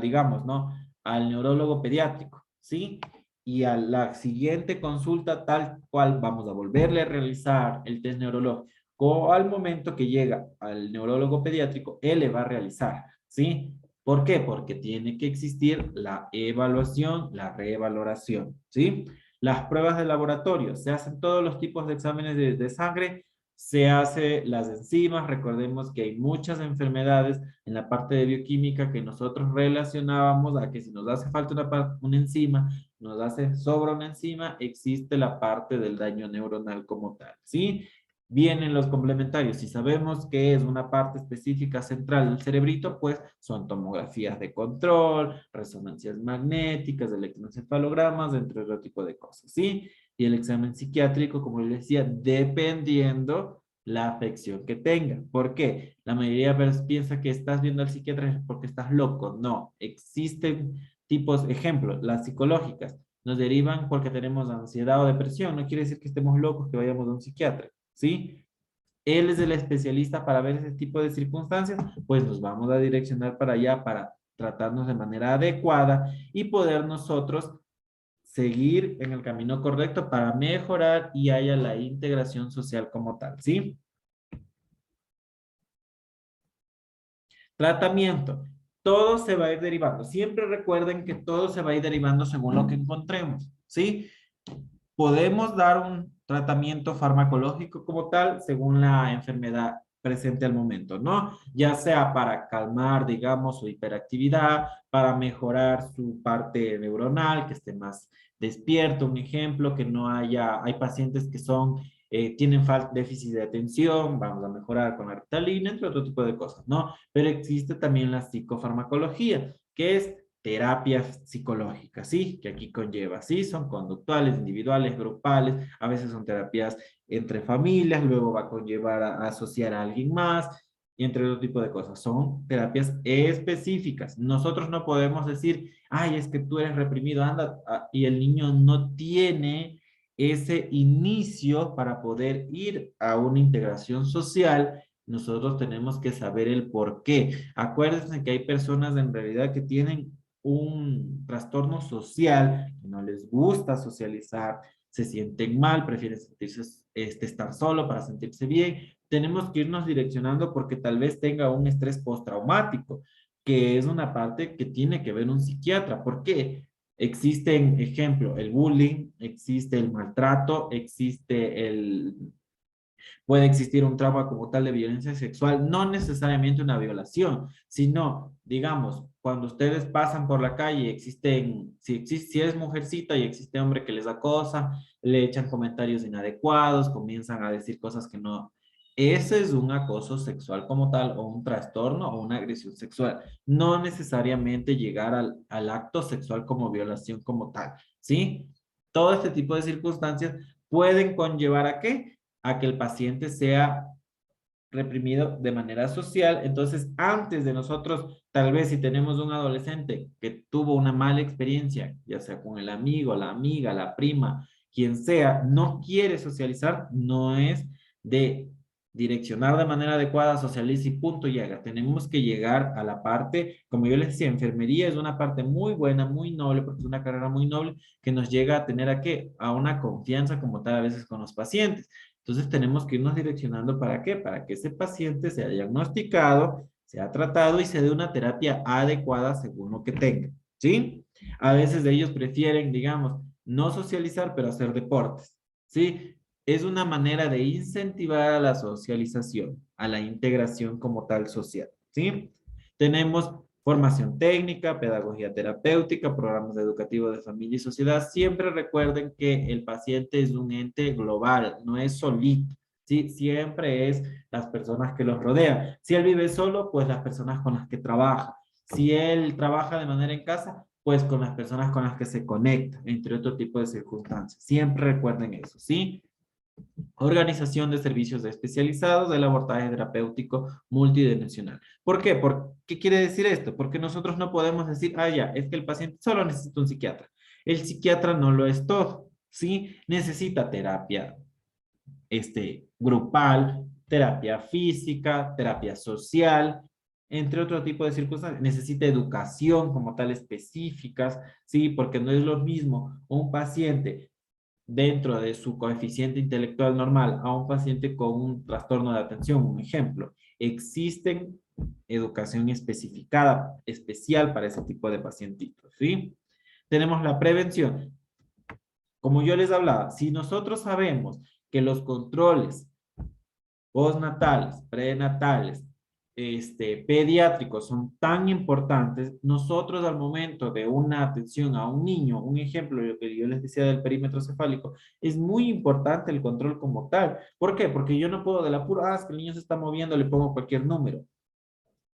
digamos, ¿no? Al neurólogo pediátrico, ¿sí? Y a la siguiente consulta tal cual vamos a volverle a realizar el test neurológico. Al momento que llega al neurólogo pediátrico, él le va a realizar, ¿sí? ¿Por qué? Porque tiene que existir la evaluación, la revaloración, ¿sí? Las pruebas de laboratorio, se hacen todos los tipos de exámenes de sangre, se hace las enzimas. Recordemos que hay muchas enfermedades en la parte de bioquímica que nosotros relacionábamos a que si nos hace falta una enzima, nos hace sobra una enzima, existe la parte del daño neuronal como tal, ¿sí? Vienen los complementarios. Si sabemos que es una parte específica central del cerebrito, pues son tomografías de control, resonancias magnéticas, electroencefalogramas, entre otro tipo de cosas, ¿sí? Y el examen psiquiátrico, como les decía, dependiendo la afección que tenga. ¿Por qué? La mayoría de veces piensa que estás viendo al psiquiatra porque estás loco. No, existen tipos, ejemplos, las psicológicas nos derivan porque tenemos ansiedad o depresión. No quiere decir que estemos locos que vayamos a un psiquiatra, ¿sí? Él es el especialista para ver ese tipo de circunstancias, pues nos vamos a direccionar para allá para tratarnos de manera adecuada y poder nosotros seguir en el camino correcto para mejorar y haya la integración social como tal, ¿sí? Tratamiento. Todo se va a ir derivando. Siempre recuerden que todo se va a ir derivando según lo que encontremos, ¿sí? Podemos dar un tratamiento farmacológico como tal según la enfermedad presente al momento, ¿no? Ya sea para calmar, digamos, su hiperactividad, para mejorar su parte neuronal, que esté más despierto, un ejemplo, que no haya, hay pacientes que son, tienen déficit de atención, vamos a mejorar con la Ritalina, entre otro tipo de cosas, ¿no? Pero existe también la psicofarmacología, que es terapia psicológica, ¿sí? Que aquí conlleva, ¿sí? Son conductuales, individuales, grupales, a veces son terapias entre familias, luego va a conllevar a asociar a alguien más, y entre otro tipo de cosas. Son terapias específicas. Nosotros no podemos decir, ay, es que tú eres reprimido, anda, y el niño no tiene ese inicio para poder ir a una integración social. Nosotros tenemos que saber el por qué. Acuérdense que hay personas en realidad que tienen un trastorno social, que no les gusta socializar, se sienten mal, prefieren sentirse, estar solo para sentirse bien. Tenemos que irnos direccionando porque tal vez tenga un estrés postraumático, que es una parte que tiene que ver un psiquiatra. ¿Por qué? Existen, ejemplo, el bullying, existe el maltrato, existe puede existir un trauma como tal de violencia sexual, no necesariamente una violación, sino, digamos, cuando ustedes pasan por la calle, si es mujercita y existe hombre que les acosa, le echan comentarios inadecuados, comienzan a decir cosas que no. Ese es un acoso sexual como tal, o un trastorno, o una agresión sexual. No necesariamente llegar al acto sexual como violación como tal, ¿sí? Todo este tipo de circunstancias pueden conllevar a qué? A que el paciente sea reprimido de manera social. Entonces, antes de nosotros, tal vez si tenemos un adolescente que tuvo una mala experiencia, ya sea con el amigo, la amiga, la prima, quien sea, no quiere socializar, no es de direccionar de manera adecuada, socializa y punto llega. Tenemos que llegar a la parte, como yo les decía, enfermería es una parte muy buena, muy noble, porque es una carrera muy noble que nos llega a tener a qué? A una confianza como tal a veces con los pacientes. Entonces tenemos que irnos direccionando para qué, para que ese paciente sea diagnosticado, sea tratado y se dé una terapia adecuada según lo que tenga, ¿sí? A veces ellos prefieren, digamos, no socializar, pero hacer deportes, ¿sí? Es una manera de incentivar a la socialización, a la integración como tal social, ¿sí? Tenemos formación técnica, pedagogía terapéutica, programas educativos de familia y sociedad. Siempre recuerden que el paciente es un ente global, no es solito, ¿sí? Siempre es las personas que los rodean. Si él vive solo, pues las personas con las que trabaja. Si él trabaja de manera en casa, pues con las personas con las que se conecta, entre otro tipo de circunstancias. Siempre recuerden eso, ¿sí? Organización de servicios especializados del abordaje terapéutico multidimensional. ¿Por qué? ¿Qué quiere decir esto? Porque nosotros no podemos decir, ah, ya, es que el paciente solo necesita un psiquiatra. El psiquiatra no lo es todo, ¿sí? Necesita terapia grupal, terapia física, terapia social, entre otro tipo de circunstancias. Necesita educación como tal específicas, ¿sí? Porque no es lo mismo un paciente dentro de su coeficiente intelectual normal a un paciente con un trastorno de atención, un ejemplo. Existen educación especificada, especial para ese tipo de pacientitos, ¿sí? Tenemos la prevención. Como yo les hablaba, si nosotros sabemos que los controles postnatales, prenatales, pediátricos son tan importantes, nosotros al momento de una atención a un niño, un ejemplo, lo que yo les decía del perímetro cefálico, es muy importante el control como tal. ¿Por qué? Porque yo no puedo de la pura, es que el niño se está moviendo, le pongo cualquier número.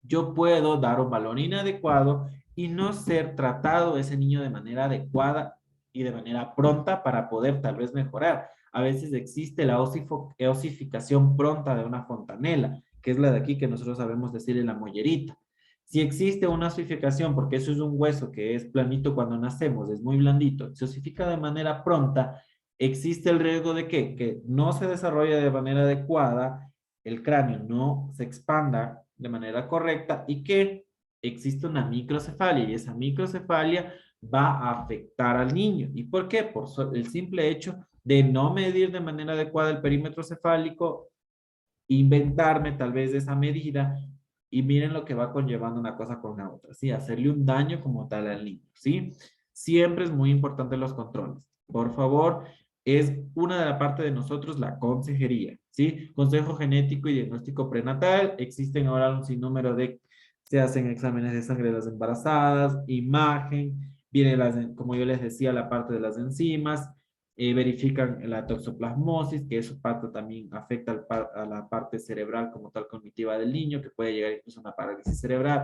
Yo puedo dar un valor inadecuado y no ser tratado ese niño de manera adecuada y de manera pronta para poder tal vez mejorar. A veces existe la osificación pronta de una fontanela, que es la de aquí que nosotros sabemos decirle la mollerita. Si existe una osificación, porque eso es un hueso que es planito cuando nacemos, es muy blandito, se osifica de manera pronta, existe el riesgo de que no se desarrolle de manera adecuada, el cráneo no se expanda de manera correcta y que existe una microcefalia y esa microcefalia va a afectar al niño. ¿Y por qué? Por el simple hecho de no medir de manera adecuada el perímetro cefálico, inventarme tal vez esa medida y miren lo que va conllevando una cosa con la otra, ¿sí? Hacerle un daño como tal al niño, ¿sí? Siempre es muy importante los controles. Por favor, es una de la parte de nosotros la consejería, ¿sí? Consejo genético y diagnóstico prenatal. Existen ahora un sinnúmero de, se hacen exámenes de sangre de las embarazadas, imagen, viene las, como yo les decía, la parte de las enzimas, verifican la toxoplasmosis, que eso parte también afecta a la parte cerebral como tal cognitiva del niño, que puede llegar incluso a una parálisis cerebral.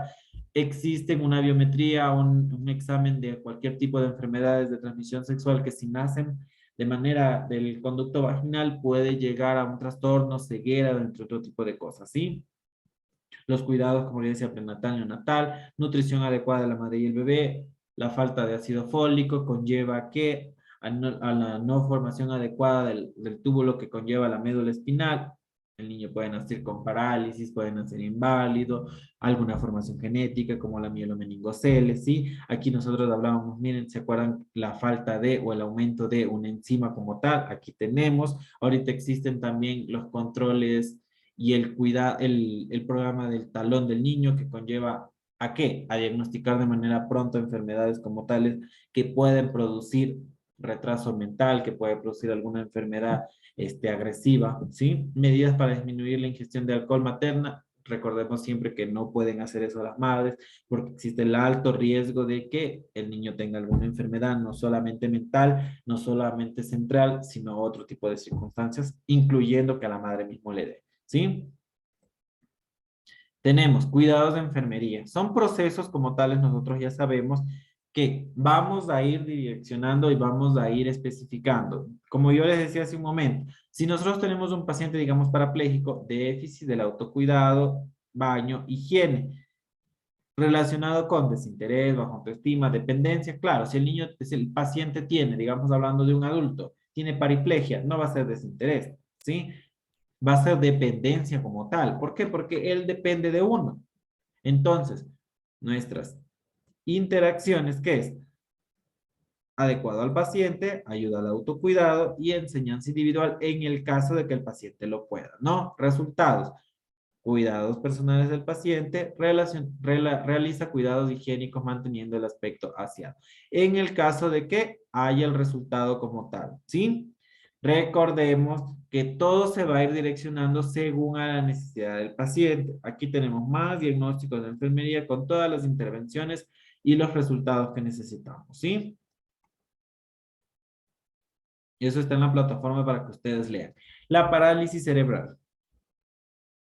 Existen una biometría, un examen de cualquier tipo de enfermedades de transmisión sexual que si nacen de manera del conducto vaginal puede llegar a un trastorno, ceguera, entre otro tipo de cosas, ¿sí? Los cuidados, como le decía, prenatal, neonatal, nutrición adecuada de la madre y el bebé, la falta de ácido fólico conlleva que a la no formación adecuada del túbulo que conlleva la médula espinal, el niño puede nacer con parálisis, puede nacer inválido, alguna formación genética como la mielomeningocele, ¿sí? Aquí nosotros hablábamos, miren, ¿se acuerdan la falta de o el aumento de una enzima como tal? Aquí tenemos, ahorita existen también los controles y el programa del talón del niño que conlleva ¿a qué? A diagnosticar de manera pronta enfermedades como tales que pueden producir retraso mental, que puede producir alguna enfermedad agresiva, ¿sí? Medidas para disminuir la ingestión de alcohol materna. Recordemos siempre que no pueden hacer eso las madres porque existe el alto riesgo de que el niño tenga alguna enfermedad, no solamente mental, no solamente central, sino otro tipo de circunstancias, incluyendo que a la madre mismo le dé. ¿Sí? Tenemos cuidados de enfermería. Son procesos como tales, nosotros ya sabemos que vamos a ir direccionando y vamos a ir especificando. Como yo les decía hace un momento, si nosotros tenemos un paciente, digamos, parapléjico, déficit del autocuidado, baño, higiene, relacionado con desinterés, baja autoestima, dependencia, claro, si el niño, si el paciente tiene, digamos, hablando de un adulto, tiene paraplegia, no va a ser desinterés, ¿sí? Va a ser dependencia como tal. ¿Por qué? Porque él depende de uno. Entonces, nuestras interacciones, ¿qué es? Adecuado al paciente, ayuda al autocuidado y enseñanza individual en el caso de que el paciente lo pueda, ¿no? Resultados. Cuidados personales del paciente, realiza cuidados higiénicos manteniendo el aspecto aseado. En el caso de que haya el resultado como tal, ¿sí? Recordemos que todo se va a ir direccionando según a la necesidad del paciente. Aquí tenemos más diagnósticos de enfermería con todas las intervenciones y los resultados que necesitamos, ¿sí? Y eso está en la plataforma para que ustedes lean. La parálisis cerebral.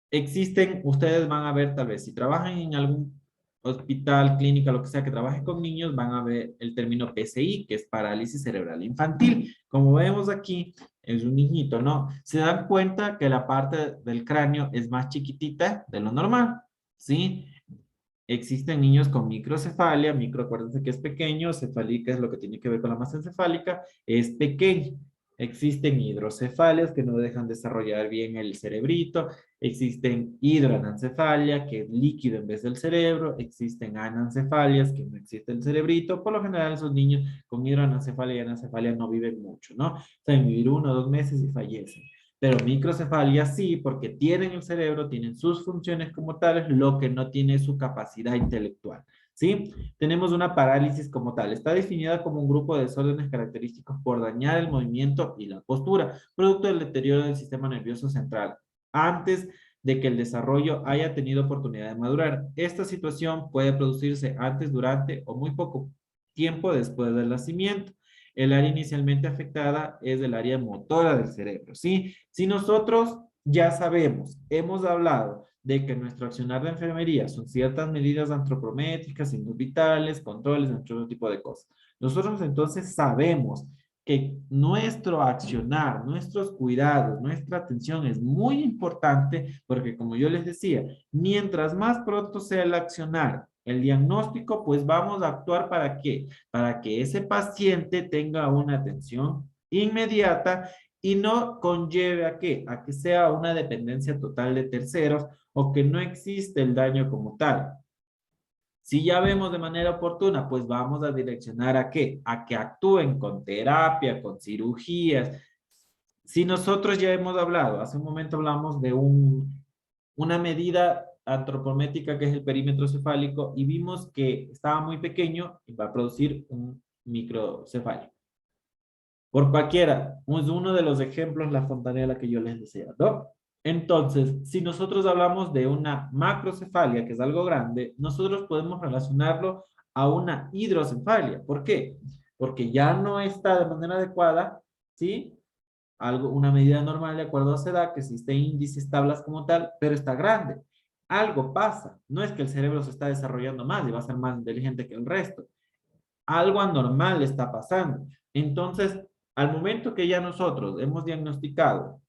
Existen, ustedes van a ver tal vez, si trabajan en algún hospital, clínica, lo que sea, que trabaje con niños, van a ver el término PCI, que es parálisis cerebral infantil. Como vemos aquí, es un niñito, ¿no? Se dan cuenta que la parte del cráneo es más chiquitita de lo normal, ¿sí? Existen niños con microcefalia, acuérdense que es pequeño, cefálica es lo que tiene que ver con la masa encefálica, es pequeño. Existen hidrocefalias que no dejan desarrollar bien el cerebrito, existen hidroanencefalia, que es líquido en vez del cerebro, existen anencefalias, que no existe el cerebrito. Por lo general, esos niños con hidroanencefalia y anencefalia no viven mucho, ¿no? Saben vivir 1 o 2 meses y fallecen. Pero microcefalia sí, porque tienen el cerebro, tienen sus funciones como tales, lo que no tiene es su capacidad intelectual. ¿Sí? Tenemos una parálisis como tal. Está definida como un grupo de desórdenes característicos por dañar el movimiento y la postura, producto del deterioro del sistema nervioso central. antes de que el desarrollo haya tenido oportunidad de madurar. Esta situación puede producirse antes, durante o muy poco tiempo después del nacimiento. El área inicialmente afectada es el área motora del cerebro, ¿sí? Si nosotros ya sabemos, hemos hablado de que nuestro accionar de enfermería son ciertas medidas antropométricas, signos vitales, controles, entre otro tipo de cosas. Nosotros entonces sabemos que nuestro accionar, nuestros cuidados, nuestra atención es muy importante porque, como yo les decía, mientras más pronto sea el accionar, el diagnóstico, pues vamos a actuar ¿para qué? Para que ese paciente tenga una atención inmediata y no conlleve ¿a qué? A que sea una dependencia total de terceros o que no existe el daño como tal. Si ya vemos de manera oportuna, pues vamos a direccionar ¿a qué? A que actúen con terapia, con cirugías. Si nosotros ya hemos hablado, hace un momento hablamos de una medida antropométrica que es el perímetro cefálico y vimos que estaba muy pequeño y va a producir un microcefálico. Por cualquiera, es uno de los ejemplos, la fontanela que yo les decía, ¿no? Entonces, si nosotros hablamos de una macrocefalia, que es algo grande, nosotros podemos relacionarlo a una hidrocefalia. ¿Por qué? Porque ya no está de manera adecuada, ¿sí? Una medida normal de acuerdo a esa edad, que existe índices, tablas como tal, pero está grande. Algo pasa. No es que el cerebro se está desarrollando más y va a ser más inteligente que el resto. Algo anormal está pasando. Entonces, al momento que ya nosotros hemos diagnosticado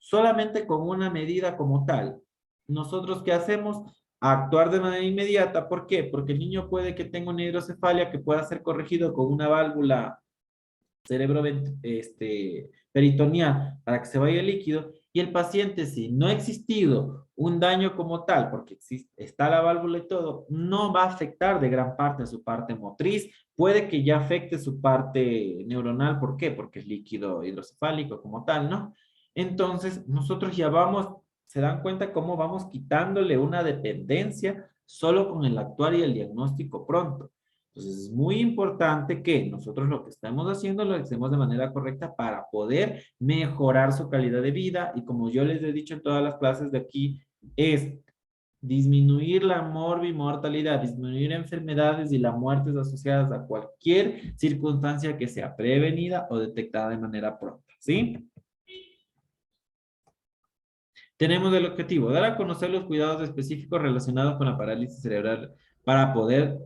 solamente con una medida como tal, nosotros ¿qué hacemos? Actuar de manera inmediata. ¿Por qué? Porque el niño puede que tenga una hidrocefalia que pueda ser corregido con una válvula cerebro peritoneal para que se vaya el líquido y el paciente, si no ha existido un daño como tal, porque está la válvula y todo, no va a afectar de gran parte a su parte motriz, puede que ya afecte su parte neuronal. ¿Por qué? Porque es líquido hidrocefálico como tal, ¿no? Entonces, nosotros ya vamos, se dan cuenta cómo vamos quitándole una dependencia solo con el actuar y el diagnóstico pronto. Entonces es muy importante que nosotros lo que estamos haciendo lo hacemos de manera correcta para poder mejorar su calidad de vida y como yo les he dicho en todas las clases de aquí, es disminuir la morbimortalidad, disminuir enfermedades y las muertes asociadas a cualquier circunstancia que sea prevenida o detectada de manera pronta, ¿sí? Tenemos el objetivo, dar a conocer los cuidados específicos relacionados con la parálisis cerebral para poder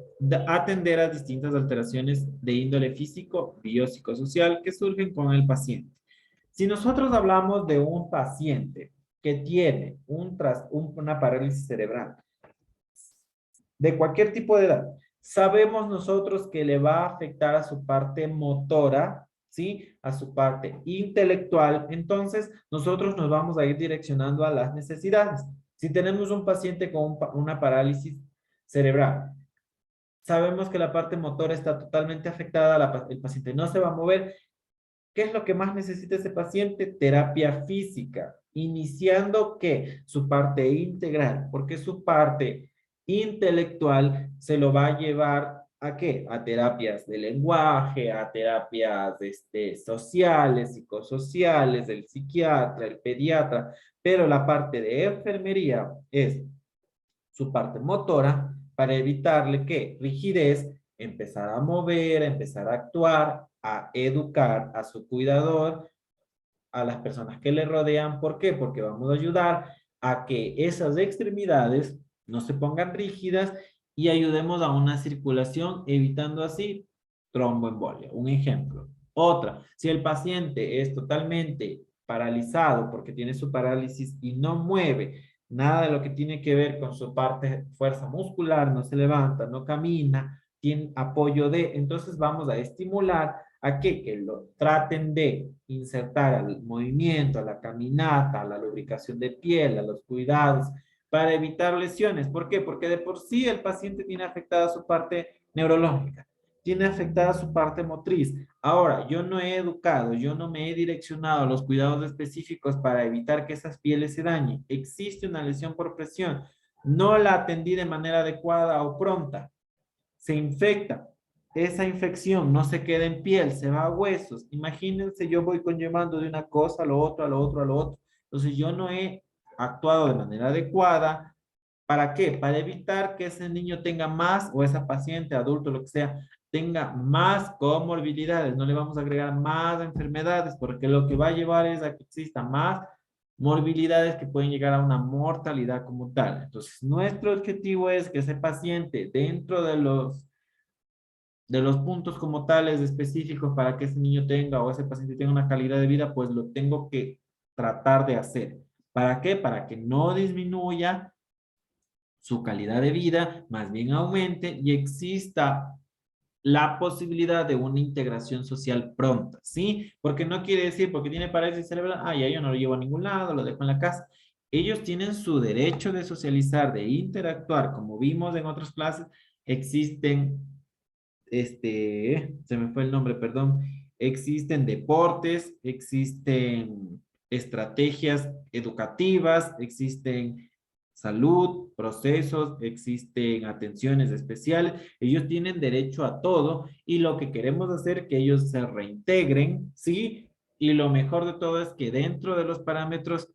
atender a distintas alteraciones de índole físico, biopsicosocial que surgen con el paciente. Si nosotros hablamos de un paciente que tiene una parálisis cerebral de cualquier tipo de edad, sabemos nosotros que le va a afectar a su parte motora, ¿sí? A su parte intelectual. Entonces, nosotros nos vamos a ir direccionando a las necesidades. Si tenemos un paciente con una parálisis cerebral, sabemos que la parte motora está totalmente afectada, el paciente no se va a mover. ¿Qué es lo que más necesita ese paciente? Terapia física, iniciando ¿qué? Su parte integral, porque su parte intelectual se lo va a llevar ¿a qué? A terapias de lenguaje, a terapias sociales, psicosociales, del psiquiatra, el pediatra, pero la parte de enfermería es su parte motora para evitarle que rigidez, empezar a mover, empezar a actuar, a educar a su cuidador, a las personas que le rodean. ¿Por qué? Porque vamos a ayudar a que esas extremidades no se pongan rígidas y ayudemos a una circulación, evitando así tromboembolia. Un ejemplo. Otra, si el paciente es totalmente paralizado porque tiene su parálisis y no mueve nada de lo que tiene que ver con su parte fuerza muscular, no se levanta, no camina, tiene apoyo de, entonces vamos a estimular a que lo traten de insertar al movimiento, a la caminata, a la lubricación de piel, a los cuidados, para evitar lesiones. ¿Por qué? Porque de por sí el paciente tiene afectada su parte neurológica, tiene afectada su parte motriz. Ahora, yo no he educado, yo no me he direccionado a los cuidados específicos para evitar que esas pieles se dañen. Existe una lesión por presión, no la atendí de manera adecuada o pronta, se infecta. Esa infección no se queda en piel, se va a huesos. Imagínense, yo voy conllevando de una cosa a lo otro, a lo otro, a lo otro. Entonces yo no he actuado de manera adecuada. ¿Para qué? Para evitar que ese niño tenga más, o esa paciente, adulto, lo que sea, tenga más comorbilidades. No le vamos a agregar más enfermedades, porque lo que va a llevar es a que exista más morbilidades que pueden llegar a una mortalidad como tal. Entonces, nuestro objetivo es que ese paciente, dentro de los puntos como tales específicos para que ese niño tenga o ese paciente tenga una calidad de vida, pues lo tengo que tratar de hacer. ¿Para qué? Para que no disminuya su calidad de vida, más bien aumente y exista la posibilidad de una integración social pronta, ¿sí? Porque no quiere decir, porque tiene parálisis cerebral, ah, ya yo no lo llevo a ningún lado, lo dejo en la casa. Ellos tienen su derecho de socializar, de interactuar, como vimos en otras clases, existen, se me fue el nombre, perdón, existen deportes, existen estrategias educativas, existen salud, procesos, existen atenciones especiales, ellos tienen derecho a todo y lo que queremos hacer es que ellos se reintegren, ¿sí? Y lo mejor de todo es que dentro de los parámetros,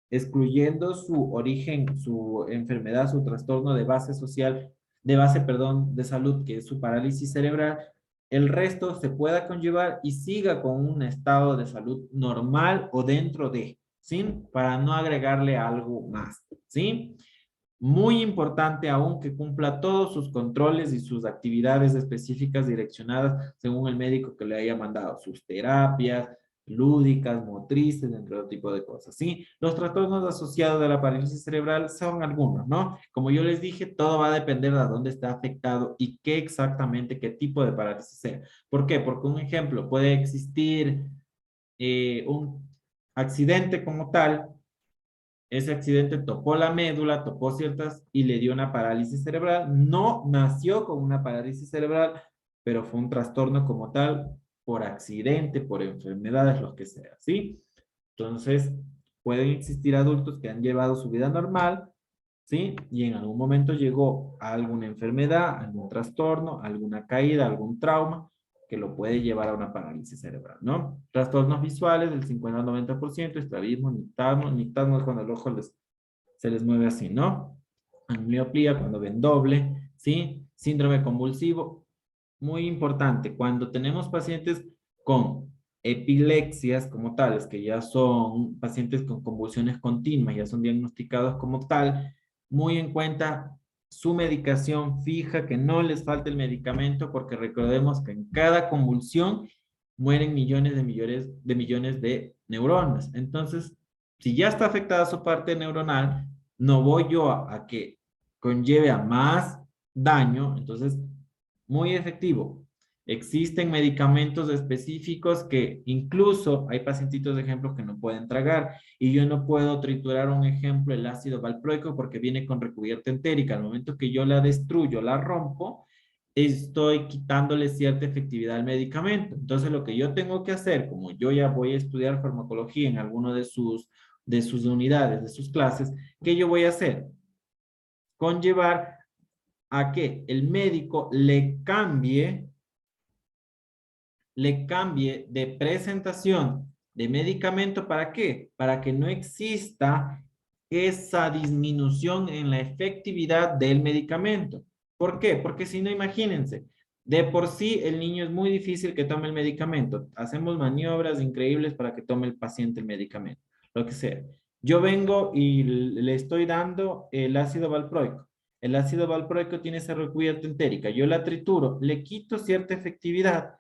excluyendo su origen, su enfermedad, su trastorno de base social, de base, perdón, de salud, que es su parálisis cerebral, el resto se pueda conllevar y siga con un estado de salud normal o dentro de, ¿sí? Para no agregarle algo más, ¿sí? Muy importante aún que cumpla todos sus controles y sus actividades específicas direccionadas según el médico que le haya mandado, sus terapias lúdicas, motrices, entre otro tipo de cosas, ¿sí? Los trastornos asociados a la parálisis cerebral son algunos, ¿no? Como yo les dije, todo va a depender de dónde está afectado y qué exactamente, qué tipo de parálisis sea. ¿Por qué? Porque un ejemplo, puede existir un accidente como tal. Ese accidente topó la médula, topó ciertas y le dio una parálisis cerebral. No nació con una parálisis cerebral, pero fue un trastorno como tal por accidente, por enfermedades, lo que sea, ¿sí? Entonces, pueden existir adultos que han llevado su vida normal, ¿sí? Y en algún momento llegó a alguna enfermedad, algún trastorno, alguna caída, algún trauma que lo puede llevar a una parálisis cerebral, ¿no? Trastornos visuales del 50 al 90%, estrabismo, nixtasmo es cuando el ojo se les mueve así, ¿no? Ambliopía, cuando ven doble, ¿sí? Síndrome convulsivo, muy importante, cuando tenemos pacientes con epilepsias como tales, que ya son pacientes con convulsiones continuas, ya son diagnosticados como tal, muy en cuenta su medicación fija, que no les falte el medicamento, porque recordemos que en cada convulsión mueren millones de neuronas. Entonces, si ya está afectada su parte neuronal, no voy yo a que conlleve a más daño, entonces, muy efectivo. Existen medicamentos específicos que incluso hay pacientitos de ejemplo que no pueden tragar y yo no puedo triturar un ejemplo el ácido valproico porque viene con recubierta entérica. Al momento que yo la destruyo, la rompo, estoy quitándole cierta efectividad al medicamento. Entonces lo que yo tengo que hacer, como yo ya voy a estudiar farmacología en alguno de sus unidades, de sus clases, ¿qué yo voy a hacer? Conllevar a que el médico le cambie de presentación de medicamento. ¿Para qué? Para que no exista esa disminución en la efectividad del medicamento. ¿Por qué? Porque si no, imagínense, de por sí el niño es muy difícil que tome el medicamento. Hacemos maniobras increíbles para que tome el paciente el medicamento, lo que sea. Yo vengo y le estoy dando el ácido valproico. El ácido valproico tiene esa recubierta entérica. Yo la trituro, le quito cierta efectividad.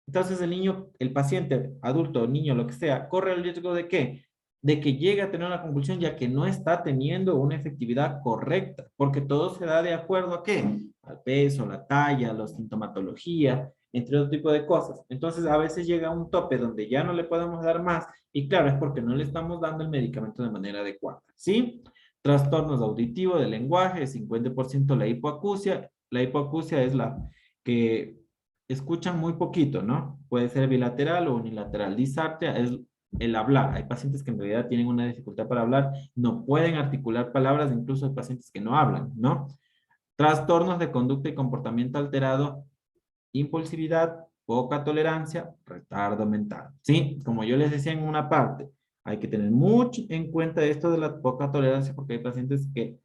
Entonces el niño, el paciente, adulto, niño, lo que sea, corre el riesgo de qué? De que llegue a tener una convulsión ya que no está teniendo una efectividad correcta, porque todo se da de acuerdo a qué? Al peso, la talla, la sintomatología, entre otro tipo de cosas. Entonces a veces llega a un tope donde ya no le podemos dar más y claro, es porque no le estamos dando el medicamento de manera adecuada, ¿sí? Trastornos auditivos del lenguaje, 50% la hipoacusia. La hipoacusia es la que escuchan muy poquito, ¿no? Puede ser bilateral o unilateral. Disartria es el hablar. Hay pacientes que en realidad tienen una dificultad para hablar, no pueden articular palabras, incluso hay pacientes que no hablan, ¿no? Trastornos de conducta y comportamiento alterado, impulsividad, poca tolerancia, retardo mental. ¿Sí? Como yo les decía en una parte, Hay que tener mucho en cuenta esto de la poca tolerancia porque hay pacientes que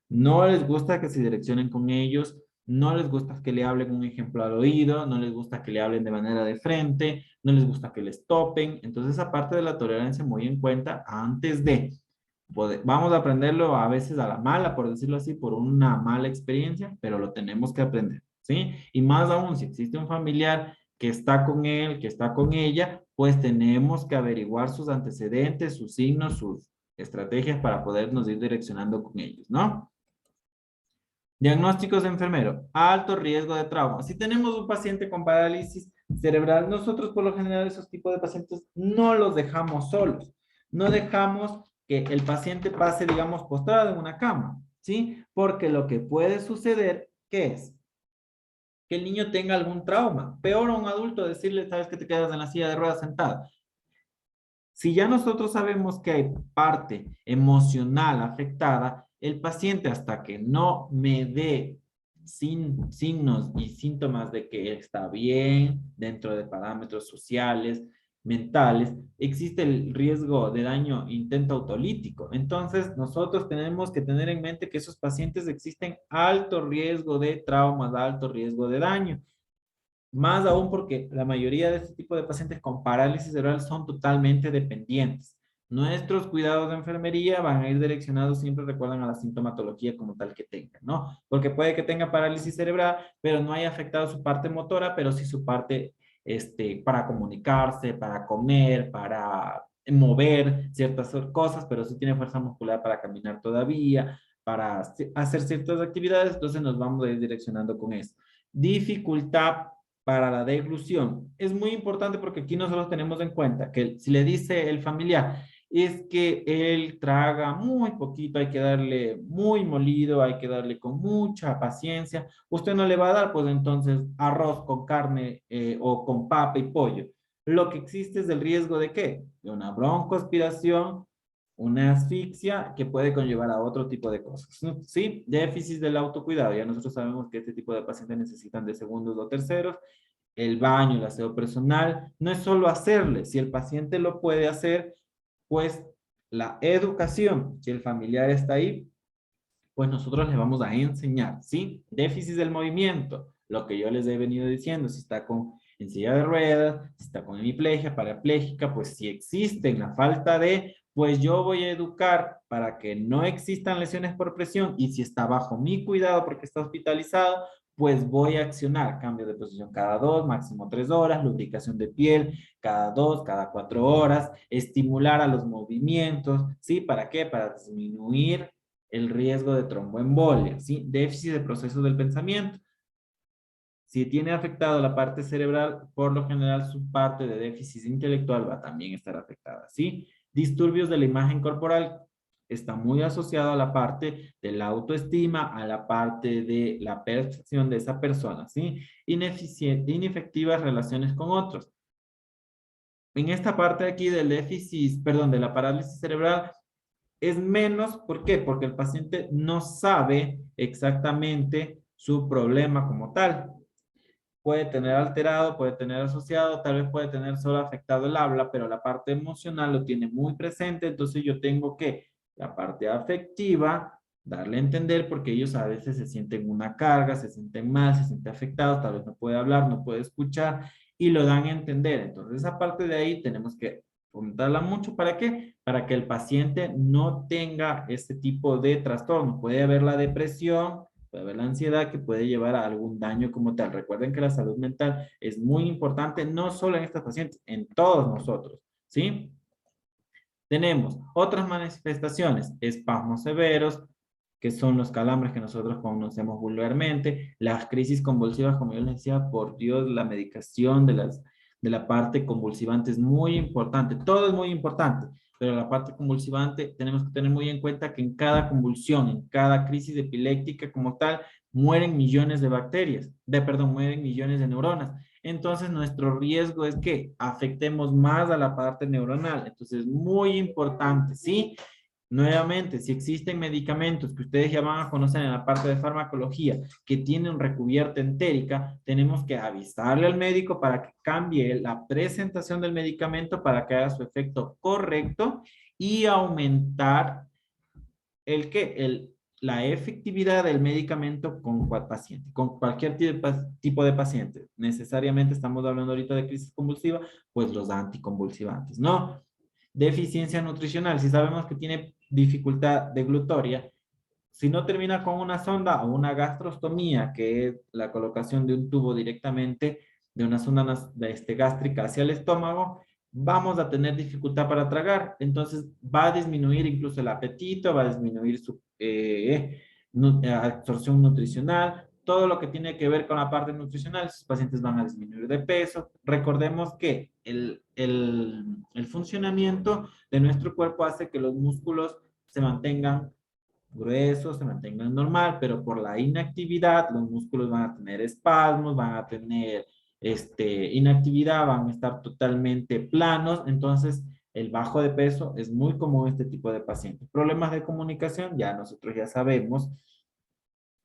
no les gusta que se direccionen con ellos, no les gusta que le hablen un ejemplo al oído, no les gusta que le hablen de manera de frente, no les gusta que les topen. Entonces, aparte de la tolerancia, muy en cuenta antes de vamos a aprenderlo a veces a la mala, por decirlo así, por una mala experiencia, pero lo tenemos que aprender, ¿sí? Y más aún, si existe un familiar que está con él, que está con ella, pues tenemos que averiguar sus antecedentes, sus signos, sus estrategias para podernos ir direccionando con ellos, ¿no? Diagnósticos de enfermero, alto riesgo de trauma. Si tenemos un paciente con parálisis cerebral, nosotros por lo general esos tipos de pacientes no los dejamos solos. No dejamos que el paciente pase, digamos, postrado en una cama, ¿sí? Porque lo que puede suceder, ¿qué es? Que el niño tenga algún trauma. Peor a un adulto decirle, sabes que te quedas en la silla de ruedas sentado. Si ya nosotros sabemos que hay parte emocional afectada, el paciente hasta que no me dé signos y síntomas de que está bien dentro de parámetros sociales, mentales, existe el riesgo de daño intento autolítico. Entonces, nosotros tenemos que tener en mente que esos pacientes existen alto riesgo de traumas, alto riesgo de daño. Más aún porque la mayoría de este tipo de pacientes con parálisis cerebral son totalmente dependientes. Nuestros cuidados de enfermería van a ir direccionados, siempre recuerdan a la sintomatología como tal que tengan, ¿no? Porque puede que tenga parálisis cerebral, pero no haya afectado su parte motora, pero sí su parte para comunicarse, para comer, para mover ciertas cosas, pero sí tiene fuerza muscular para caminar todavía, para hacer ciertas actividades, entonces nos vamos a ir direccionando con eso. Dificultad para la deglución. Es muy importante porque aquí nosotros tenemos en cuenta que si le dice el familiar, es que él traga muy poquito, hay que darle muy molido, hay que darle con mucha paciencia. Usted no le va a dar, pues entonces, arroz con carne o con papa y pollo. Lo que existe es el riesgo de ¿qué? De una broncoaspiración, una asfixia que puede conllevar a otro tipo de cosas, ¿sí? Déficit del autocuidado. Ya nosotros sabemos que este tipo de pacientes necesitan de segundos o terceros. El baño, el aseo personal, no es solo hacerle. Si el paciente lo puede hacer, pues la educación, si el familiar está ahí, pues nosotros les vamos a enseñar, ¿sí? Déficit del movimiento, lo que yo les he venido diciendo, si está en silla de ruedas, si está con hemiplegia, parapléjica, pues si existen la falta de, pues yo voy a educar para que no existan lesiones por presión y si está bajo mi cuidado porque está hospitalizado, pues voy a accionar cambio de posición cada 2, máximo 3 horas, lubricación de piel cada 2, cada 4 horas, estimular a los movimientos, ¿sí? ¿Para qué? Para disminuir el riesgo de tromboembolia, ¿sí? Déficit de procesos del pensamiento. Si tiene afectado la parte cerebral, por lo general su parte de déficit intelectual va a también estar afectada, ¿sí? Disturbios de la imagen corporal está muy asociado a la parte de la autoestima, a la parte de la percepción de esa persona, ¿sí? Inefectivas relaciones con otros. En esta parte aquí del déficit, perdón, de la parálisis cerebral, es menos, ¿por qué? Porque el paciente no sabe exactamente su problema como tal. Puede tener alterado, puede tener asociado, tal vez puede tener solo afectado el habla, pero la parte emocional lo tiene muy presente, entonces yo tengo que, la parte afectiva, darle a entender porque ellos a veces se sienten una carga, se sienten mal, se sienten afectados, tal vez no puede hablar, no puede escuchar y lo dan a entender. Entonces esa parte de ahí tenemos que fomentarla mucho. ¿Para qué? Para que el paciente no tenga este tipo de trastorno. Puede haber la depresión, puede haber la ansiedad que puede llevar a algún daño como tal. Recuerden que la salud mental es muy importante, no solo en estos pacientes, en todos nosotros, ¿sí? Tenemos otras manifestaciones, espasmos severos, que son los calambres que nosotros conocemos vulgarmente, las crisis convulsivas, como yo les decía, por Dios, la medicación de la parte convulsivante es muy importante, todo es muy importante, pero la parte convulsivante tenemos que tener muy en cuenta que en cada convulsión, en cada crisis epiléptica como tal, mueren millones de bacterias, mueren millones de neuronas. Entonces nuestro riesgo es que afectemos más a la parte neuronal. Entonces es muy importante, ¿sí? Nuevamente, si existen medicamentos que ustedes ya van a conocer en la parte de farmacología que tienen recubierta entérica, tenemos que avisarle al médico para que cambie la presentación del medicamento para que haga su efecto correcto y aumentar la efectividad del medicamento con cual paciente, con cualquier tipo de paciente. Necesariamente estamos hablando ahorita de crisis convulsiva, pues los anticonvulsivantes, ¿no? Deficiencia nutricional, si sabemos que tiene dificultad deglutoria, si no termina con una sonda o una gastrostomía, que es la colocación de un tubo directamente de una sonda gástrica hacia el estómago, vamos a tener dificultad para tragar. Entonces va a disminuir incluso el apetito, va a disminuir su absorción nutricional, todo lo que tiene que ver con la parte nutricional, sus pacientes van a disminuir de peso. Recordemos que el funcionamiento de nuestro cuerpo hace que los músculos se mantengan gruesos, se mantengan normal, pero por la inactividad los músculos van a tener espasmos, van a tener inactividad, van a estar totalmente planos, entonces el bajo de peso es muy común en este tipo de pacientes. Problemas de comunicación, ya nosotros ya sabemos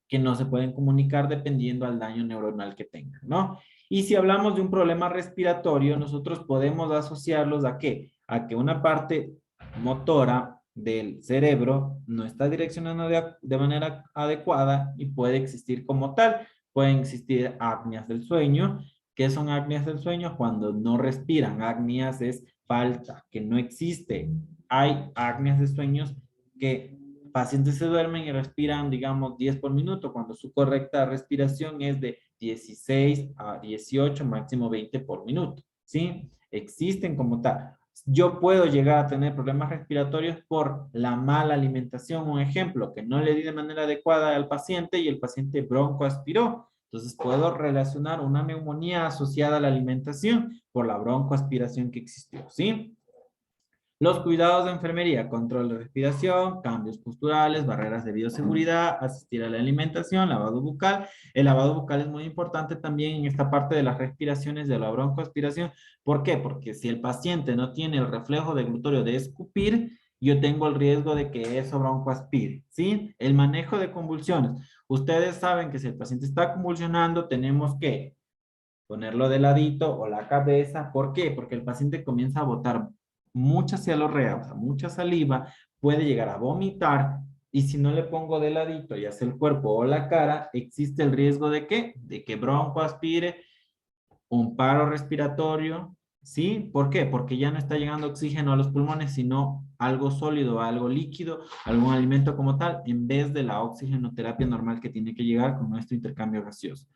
que no se pueden comunicar dependiendo al daño neuronal que tengan, ¿no? Y si hablamos de un problema respiratorio, nosotros podemos asociarlos ¿a qué? A que una parte motora del cerebro no está direccionando de manera adecuada y puede existir como tal. Pueden existir apneas del sueño. ¿Qué son apneas del sueño? Cuando no respiran. Apneas es falta, que no existe. Hay apneas de sueños que pacientes se duermen y respiran, digamos, 10 por minuto, cuando su correcta respiración es de 16 a 18, máximo 20 por minuto, ¿sí? Existen como tal. Yo puedo llegar a tener problemas respiratorios por la mala alimentación, un ejemplo, que no le di de manera adecuada al paciente y el paciente broncoaspiró. Entonces puedo relacionar una neumonía asociada a la alimentación por la broncoaspiración que existió, ¿sí? Los cuidados de enfermería, control de respiración, cambios posturales, barreras de bioseguridad, asistir a la alimentación, lavado bucal. El lavado bucal es muy importante también en esta parte de las respiraciones de la broncoaspiración. ¿Por qué? Porque si el paciente no tiene el reflejo deglutorio de escupir, yo tengo el riesgo de que eso broncoaspire, ¿sí? El manejo de convulsiones. Ustedes saben que si el paciente está convulsionando, tenemos que ponerlo de ladito o la cabeza. ¿Por qué? Porque el paciente comienza a botar mucha cialorrea, o sea, mucha saliva, puede llegar a vomitar y si no le pongo de ladito, ya sea el cuerpo o la cara, existe el riesgo de ¿qué? De que broncoaspire, un paro respiratorio, ¿sí? ¿Por qué? Porque ya no está llegando oxígeno a los pulmones, sino algo sólido, algo líquido, algún alimento como tal, en vez de la oxigenoterapia normal que tiene que llegar con nuestro intercambio gaseoso.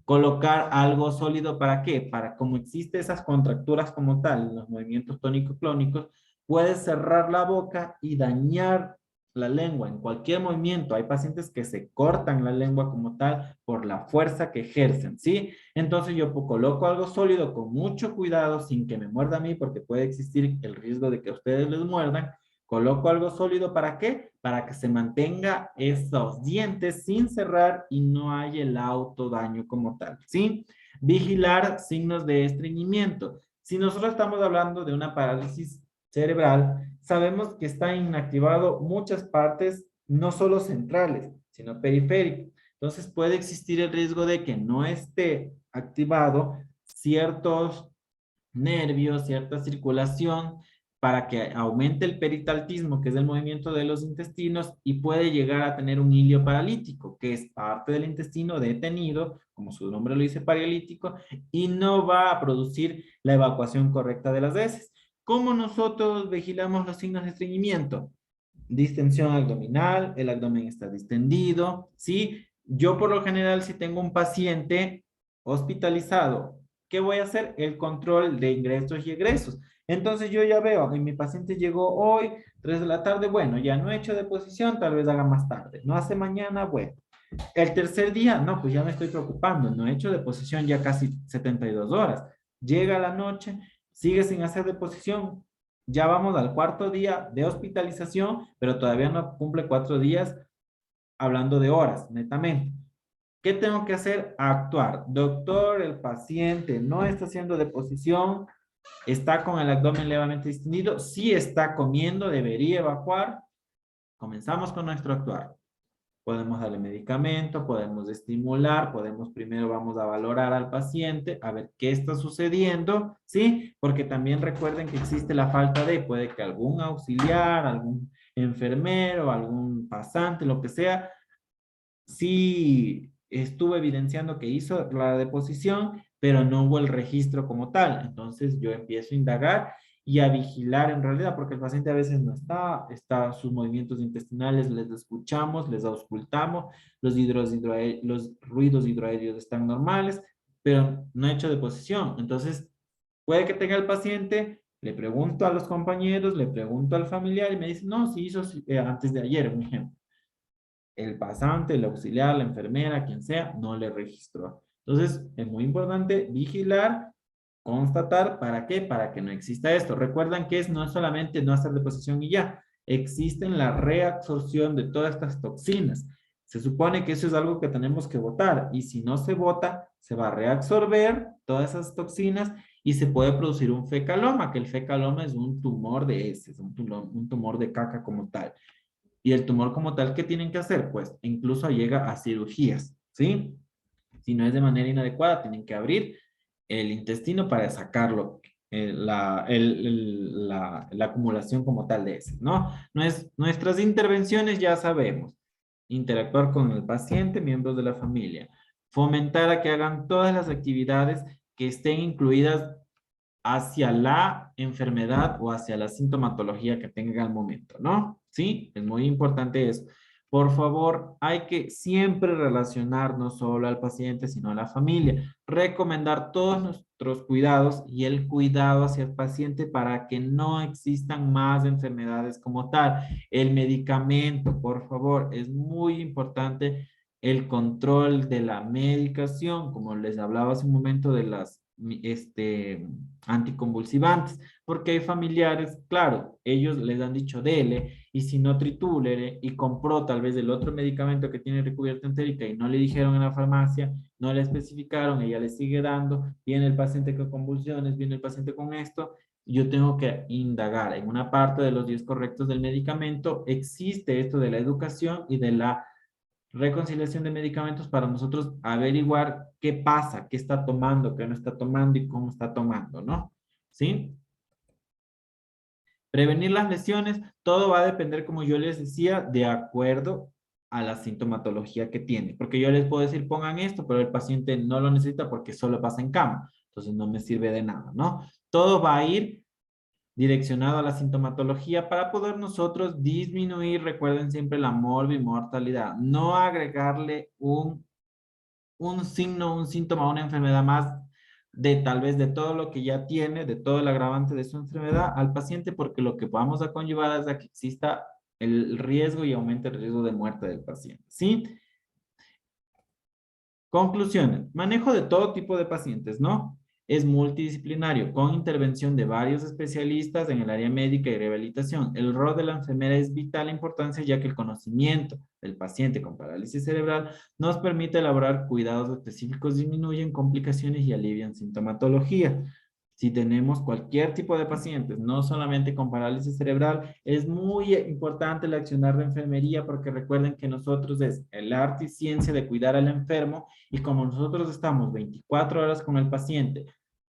Colocar algo sólido, ¿para qué? Para como existe esas contracturas como tal, los movimientos tónico-clónicos, puedes cerrar la boca y dañar la lengua en cualquier movimiento. Hay pacientes que se cortan la lengua como tal por la fuerza que ejercen, ¿sí? Entonces yo coloco algo sólido con mucho cuidado sin que me muerda a mí porque puede existir el riesgo de que a ustedes les muerdan. Coloco algo sólido, ¿para qué? Para que se mantenga esos dientes sin cerrar y no haya el autodaño como tal, ¿sí? Vigilar signos de estreñimiento. Si nosotros estamos hablando de una parálisis cerebral, sabemos que está inactivado muchas partes, no solo centrales, sino periféricas. Entonces puede existir el riesgo de que no esté activado ciertos nervios, cierta circulación, para que aumente el peritaltismo, que es el movimiento de los intestinos, y puede llegar a tener un hilio paralítico, que es parte del intestino detenido, como su nombre lo dice, paralítico, y no va a producir la evacuación correcta de las heces. ¿Cómo nosotros vigilamos los signos de estreñimiento? Distensión abdominal, el abdomen está distendido, ¿sí? Yo por lo general, si tengo un paciente hospitalizado, ¿qué voy a hacer? El control de ingresos y egresos. Entonces yo ya veo que mi paciente llegó hoy, 3 de la tarde, bueno, ya no he hecho deposición, tal vez haga más tarde. No hace mañana, bueno. El tercer día, no, pues ya me estoy preocupando, no he hecho deposición ya casi 72 horas. Llega la noche, sigue sin hacer deposición. Ya vamos al cuarto día de hospitalización, pero todavía no cumple 4 días hablando de horas, netamente. ¿Qué tengo que hacer? Actuar. Doctor, el paciente no está haciendo deposición, está con el abdomen levemente distendido, sí está comiendo, debería evacuar. Comenzamos con nuestro actuar. Podemos darle medicamento, podemos estimular, primero vamos a valorar al paciente, a ver qué está sucediendo, ¿sí? Porque también recuerden que existe la falta de, puede que algún auxiliar, algún enfermero, algún pasante, lo que sea, sí estuvo evidenciando que hizo la deposición, pero no hubo el registro como tal. Entonces yo empiezo a indagar y a vigilar en realidad, porque el paciente a veces no está sus movimientos intestinales, les escuchamos, les auscultamos, los ruidos hidroaéreos están normales, pero no ha hecho deposición. Entonces, puede que tenga el paciente, le pregunto a los compañeros, le pregunto al familiar y me dice, no, sí hizo antes de ayer, un ejemplo. El pasante, el auxiliar, la enfermera, quien sea, no le registró. Entonces, es muy importante vigilar, constatar, ¿para qué? Para que no exista esto. Recuerdan que no es solamente no hacer deposición y ya, existen la reabsorción de todas estas toxinas. Se supone que eso es algo que tenemos que votar y si no se vota, se va a reabsorber todas esas toxinas y se puede producir un fecaloma, que el fecaloma es un tumor de heces, un tumor de caca como tal. Y el tumor como tal, ¿qué tienen que hacer? Pues incluso llega a cirugías, ¿sí? Si no es de manera inadecuada, tienen que abrir el intestino para sacarlo, la acumulación como tal de ese, ¿no? Nuestras intervenciones ya sabemos, interactuar con el paciente, miembros de la familia, fomentar a que hagan todas las actividades que estén incluidas hacia la enfermedad o hacia la sintomatología que tenga al momento, ¿no? Sí, es muy importante eso. Por favor, hay que siempre relacionar no solo al paciente, sino a la familia. Recomendar todos nuestros cuidados y el cuidado hacia el paciente para que no existan más enfermedades como tal. El medicamento, por favor, es muy importante el control de la medicación, como les hablaba hace un momento de las anticonvulsivantes, porque hay familiares, claro, ellos les han dicho dele, y si no tritúlere, y compró tal vez el otro medicamento que tiene recubierta entérica y no le dijeron en la farmacia, no le especificaron, ella le sigue dando, viene el paciente con convulsiones, viene el paciente con esto, yo tengo que indagar. En una parte de los 10 correctos del medicamento existe esto de la educación y de la reconciliación de medicamentos para nosotros averiguar qué pasa, qué está tomando, qué no está tomando y cómo está tomando, ¿no? ¿Sí? Prevenir las lesiones, todo va a depender, como yo les decía, de acuerdo a la sintomatología que tiene. Porque yo les puedo decir, pongan esto, pero el paciente no lo necesita porque solo pasa en cama. Entonces no me sirve de nada, ¿no? Todo va a ir direccionado a la sintomatología para poder nosotros disminuir, recuerden siempre la morbimortalidad, no agregarle un signo, un síntoma, una enfermedad más de tal vez de todo lo que ya tiene, de todo el agravante de su enfermedad al paciente, porque lo que vamos a conllevar es a que exista el riesgo y aumente el riesgo de muerte del paciente, ¿sí? Conclusiones. Manejo de todo tipo de pacientes, ¿no? Es multidisciplinario, con intervención de varios especialistas en el área médica y rehabilitación. El rol de la enfermera es vital importancia ya que el conocimiento del paciente con parálisis cerebral nos permite elaborar cuidados específicos, disminuyen complicaciones y alivian sintomatología. Si tenemos cualquier tipo de pacientes, no solamente con parálisis cerebral, es muy importante el accionar de enfermería porque recuerden que nosotros es el arte y ciencia de cuidar al enfermo y como nosotros estamos 24 horas con el paciente,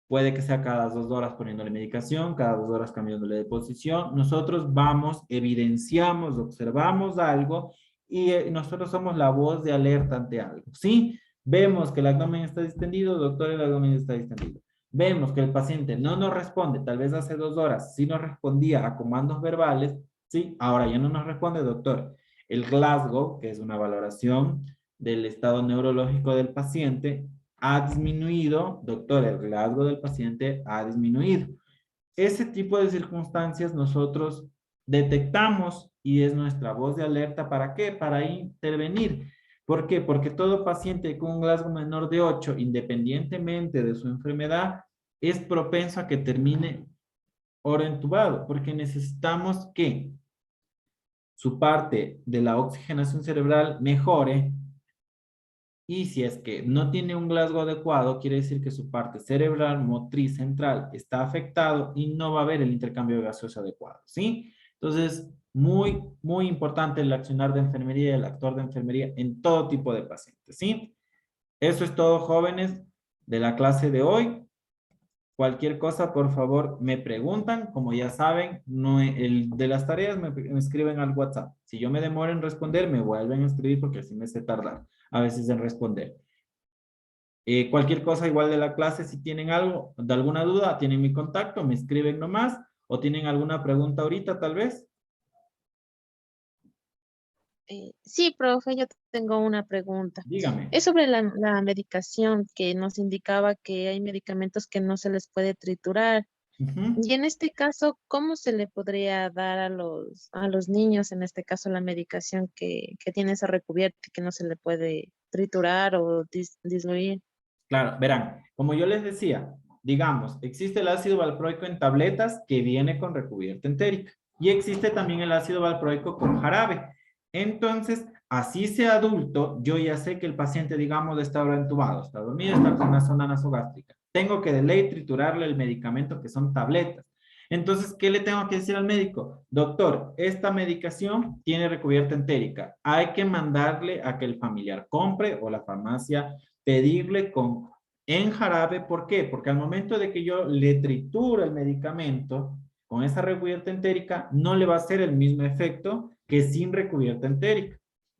puede que sea cada 2 horas poniéndole medicación, cada 2 horas cambiándole de posición, nosotros vamos, evidenciamos, observamos algo y nosotros somos la voz de alerta ante algo, ¿sí? Vemos que el abdomen está distendido, doctor, el abdomen está distendido. Vemos que el paciente no nos responde, tal vez hace 2 horas sí nos respondía a comandos verbales, ¿sí? Ahora ya no nos responde, doctor. El Glasgow, que es una valoración del estado neurológico del paciente, ha disminuido, doctor, el Glasgow del paciente ha disminuido. Ese tipo de circunstancias nosotros detectamos y es nuestra voz de alerta. ¿Para qué? Para intervenir. ¿Por qué? Porque todo paciente con un Glasgow menor de 8, independientemente de su enfermedad, es propenso a que termine oro entubado, porque necesitamos que su parte de la oxigenación cerebral mejore y si es que no tiene un Glasgow adecuado, quiere decir que su parte cerebral, motriz, central está afectado y no va a haber el intercambio gaseoso adecuado, ¿sí? Entonces, Muy, muy importante el accionar de enfermería y el actor de enfermería en todo tipo de pacientes, ¿sí? Eso es todo, jóvenes, de la clase de hoy. Cualquier cosa, por favor, me preguntan. Como ya saben, no, el de las tareas me escriben al WhatsApp. Si yo me demoro en responder, me vuelven a escribir porque así me sé tardar a veces en responder. Cualquier cosa igual de la clase, si tienen algo, de alguna duda, tienen mi contacto, me escriben nomás o tienen alguna pregunta ahorita tal vez. Sí, profe, yo tengo una pregunta. Dígame. Es sobre la medicación que nos indicaba que hay medicamentos que no se les puede triturar. Ujú. Y en este caso, ¿cómo se le podría dar a los niños, en este caso, la medicación que tiene esa recubierta y que no se le puede triturar o diluir? Claro, verán, como yo les decía, digamos, existe el ácido valproico en tabletas que viene con recubierta entérica y existe también el ácido valproico con jarabe. Entonces, así sea adulto, yo ya sé que el paciente, digamos, está ahora entubado, está dormido, está con una zona nasogástrica. Tengo que de ley triturarle el medicamento que son tabletas. Entonces, ¿qué le tengo que decir al médico? Doctor, esta medicación tiene recubierta entérica. Hay que mandarle a que el familiar compre o la farmacia pedirle con en jarabe. ¿Por qué? Porque al momento de que yo le trituro el medicamento con esa recubierta entérica, no le va a hacer el mismo efecto que sin recubierta entérica.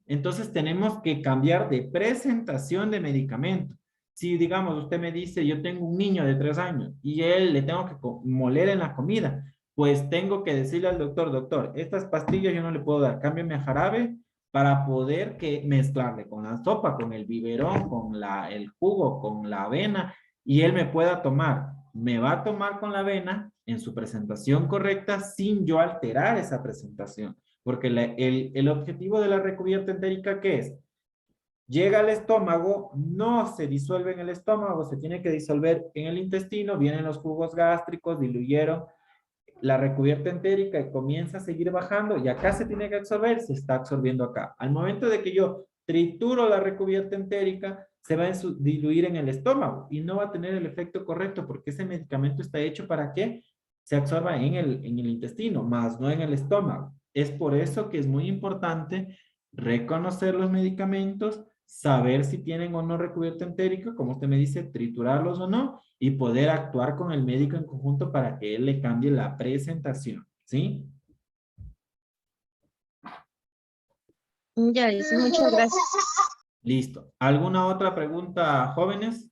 Entonces tenemos que cambiar de presentación de medicamento. Si, digamos, usted me dice, yo tengo un niño de 3 años y él le tengo que moler en la comida, pues tengo que decirle al doctor, doctor, estas pastillas yo no le puedo dar, cámbiame a jarabe para poder que mezclarle con la sopa, con el biberón, con el jugo, con la avena, y él me pueda tomar. Me va a tomar con la avena en su presentación correcta sin yo alterar esa presentación. Porque el objetivo de la recubierta entérica, ¿qué es? Llega al estómago, no se disuelve en el estómago, se tiene que disolver en el intestino, vienen los jugos gástricos, diluyeron la recubierta entérica y comienza a seguir bajando y acá se tiene que absorber, se está absorbiendo acá. Al momento de que yo trituro la recubierta entérica, se va a diluir en el estómago y no va a tener el efecto correcto porque ese medicamento está hecho para que se absorba en el intestino, más no en el estómago. Es por eso que es muy importante reconocer los medicamentos, saber si tienen o no recubierta entérica, como usted me dice, triturarlos o no, y poder actuar con el médico en conjunto para que él le cambie la presentación, ¿sí? Ya, Liz, muchas gracias. Listo. ¿Alguna otra pregunta, jóvenes?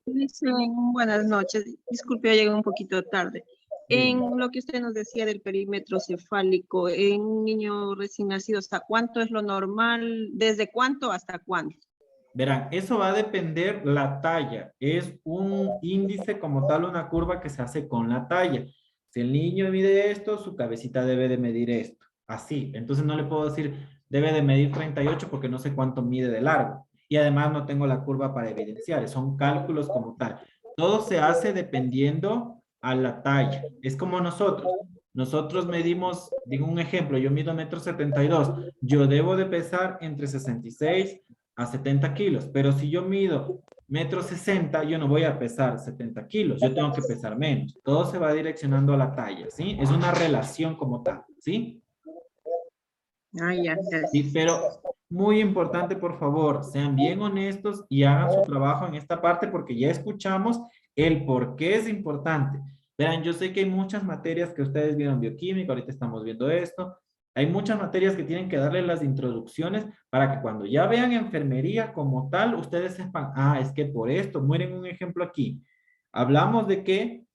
Buenas noches. Disculpe, llegué un poquito tarde. Díganme. En lo que usted nos decía del perímetro cefálico, en un niño recién nacido, ¿hasta cuánto es lo normal? ¿Desde cuánto hasta cuánto? Verán, eso va a depender la talla. Es un índice como tal, una curva que se hace con la talla. Si el niño mide esto, su cabecita debe de medir esto. Así. Entonces no le puedo decir, debe de medir 38 porque no sé cuánto mide de largo. Y además no tengo la curva para evidenciar. Son cálculos como tal. Todo se hace dependiendo a la talla. Es como nosotros. Nosotros medimos, digo un ejemplo, yo mido 1,72 m. Yo debo de pesar entre 66 a 70 kilos, pero si yo mido 1,60 m, yo no voy a pesar 70 kilos, yo tengo que pesar menos. Todo se va direccionando a la talla, ¿sí? Es una relación como tal, ¿sí? Ah, ya. Sí, pero muy importante, por favor, sean bien honestos y hagan su trabajo en esta parte porque ya escuchamos el por qué es importante. Verán, yo sé que hay muchas materias que ustedes vieron bioquímica, ahorita estamos viendo esto. Hay muchas materias que tienen que darle las introducciones para que cuando ya vean enfermería como tal, ustedes sepan, ah, es que por esto, mueren un ejemplo aquí. Hablamos de que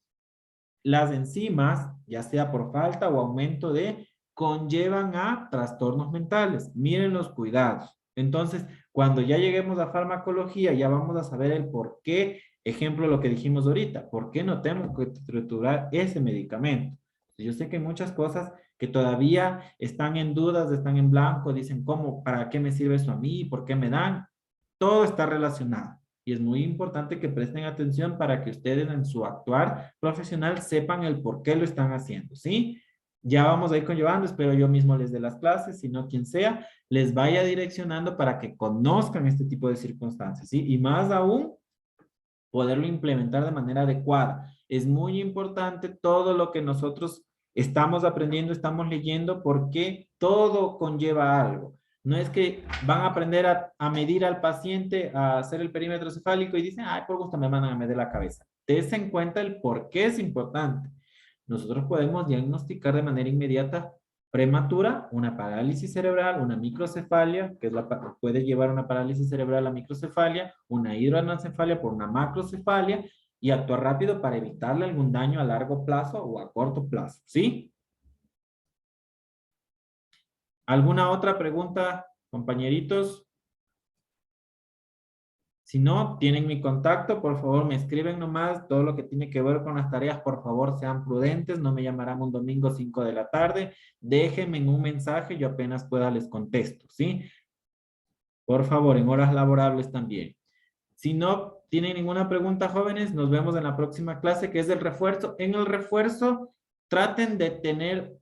las enzimas, ya sea por falta o aumento de, conllevan a trastornos mentales. Miren los cuidados. Entonces, cuando ya lleguemos a farmacología, ya vamos a saber el por qué, ejemplo, lo que dijimos ahorita, por qué no tenemos que triturar ese medicamento. Yo sé que hay muchas cosas que todavía están en dudas, están en blanco, dicen, ¿cómo? ¿Para qué me sirve eso a mí? ¿Por qué me dan? Todo está relacionado. Y es muy importante que presten atención para que ustedes en su actuar profesional sepan el por qué lo están haciendo, ¿sí? Ya vamos a ir conllevando, espero yo mismo les dé las clases, sino quien sea, les vaya direccionando para que conozcan este tipo de circunstancias, ¿sí? Y más aún, poderlo implementar de manera adecuada. Es muy importante todo lo que nosotros Estamos aprendiendo, estamos leyendo porque todo conlleva algo. No es que van a aprender a medir al paciente, a hacer el perímetro cefálico y dicen, ay, por gusto me mandan a medir la cabeza. Des en cuenta el por qué es importante. Nosotros podemos diagnosticar de manera inmediata prematura una parálisis cerebral, una microcefalia, que es puede llevar una parálisis cerebral a microcefalia, una hidroanencefalia por una macrocefalia, y actuar rápido para evitarle algún daño a largo plazo o a corto plazo, ¿sí? ¿Alguna otra pregunta, compañeritos? Si no, tienen mi contacto, por favor me escriben nomás todo lo que tiene que ver con las tareas, por favor sean prudentes, no me llamarán un domingo 5 de la tarde, déjenme en un mensaje, yo apenas pueda les contesto, ¿sí? Por favor, en horas laborables también. Si no tienen ninguna pregunta, jóvenes, nos vemos en la próxima clase, que es el refuerzo. En el refuerzo, traten de tener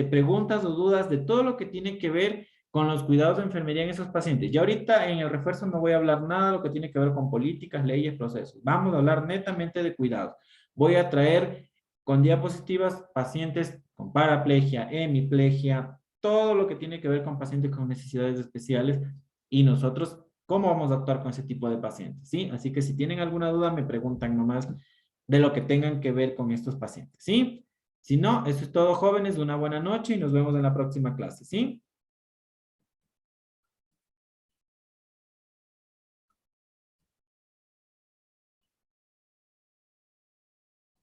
preguntas o dudas de todo lo que tiene que ver con los cuidados de enfermería en esos pacientes. Ya ahorita en el refuerzo no voy a hablar nada de lo que tiene que ver con políticas, leyes, procesos. Vamos a hablar netamente de cuidados. Voy a traer con diapositivas pacientes con paraplegia, hemiplegia, todo lo que tiene que ver con pacientes con necesidades especiales y nosotros cómo vamos a actuar con ese tipo de pacientes, ¿sí? Así que si tienen alguna duda, me preguntan nomás de lo que tengan que ver con estos pacientes, ¿sí? Si no, eso es todo, jóvenes. Una buena noche y nos vemos en la próxima clase, ¿sí?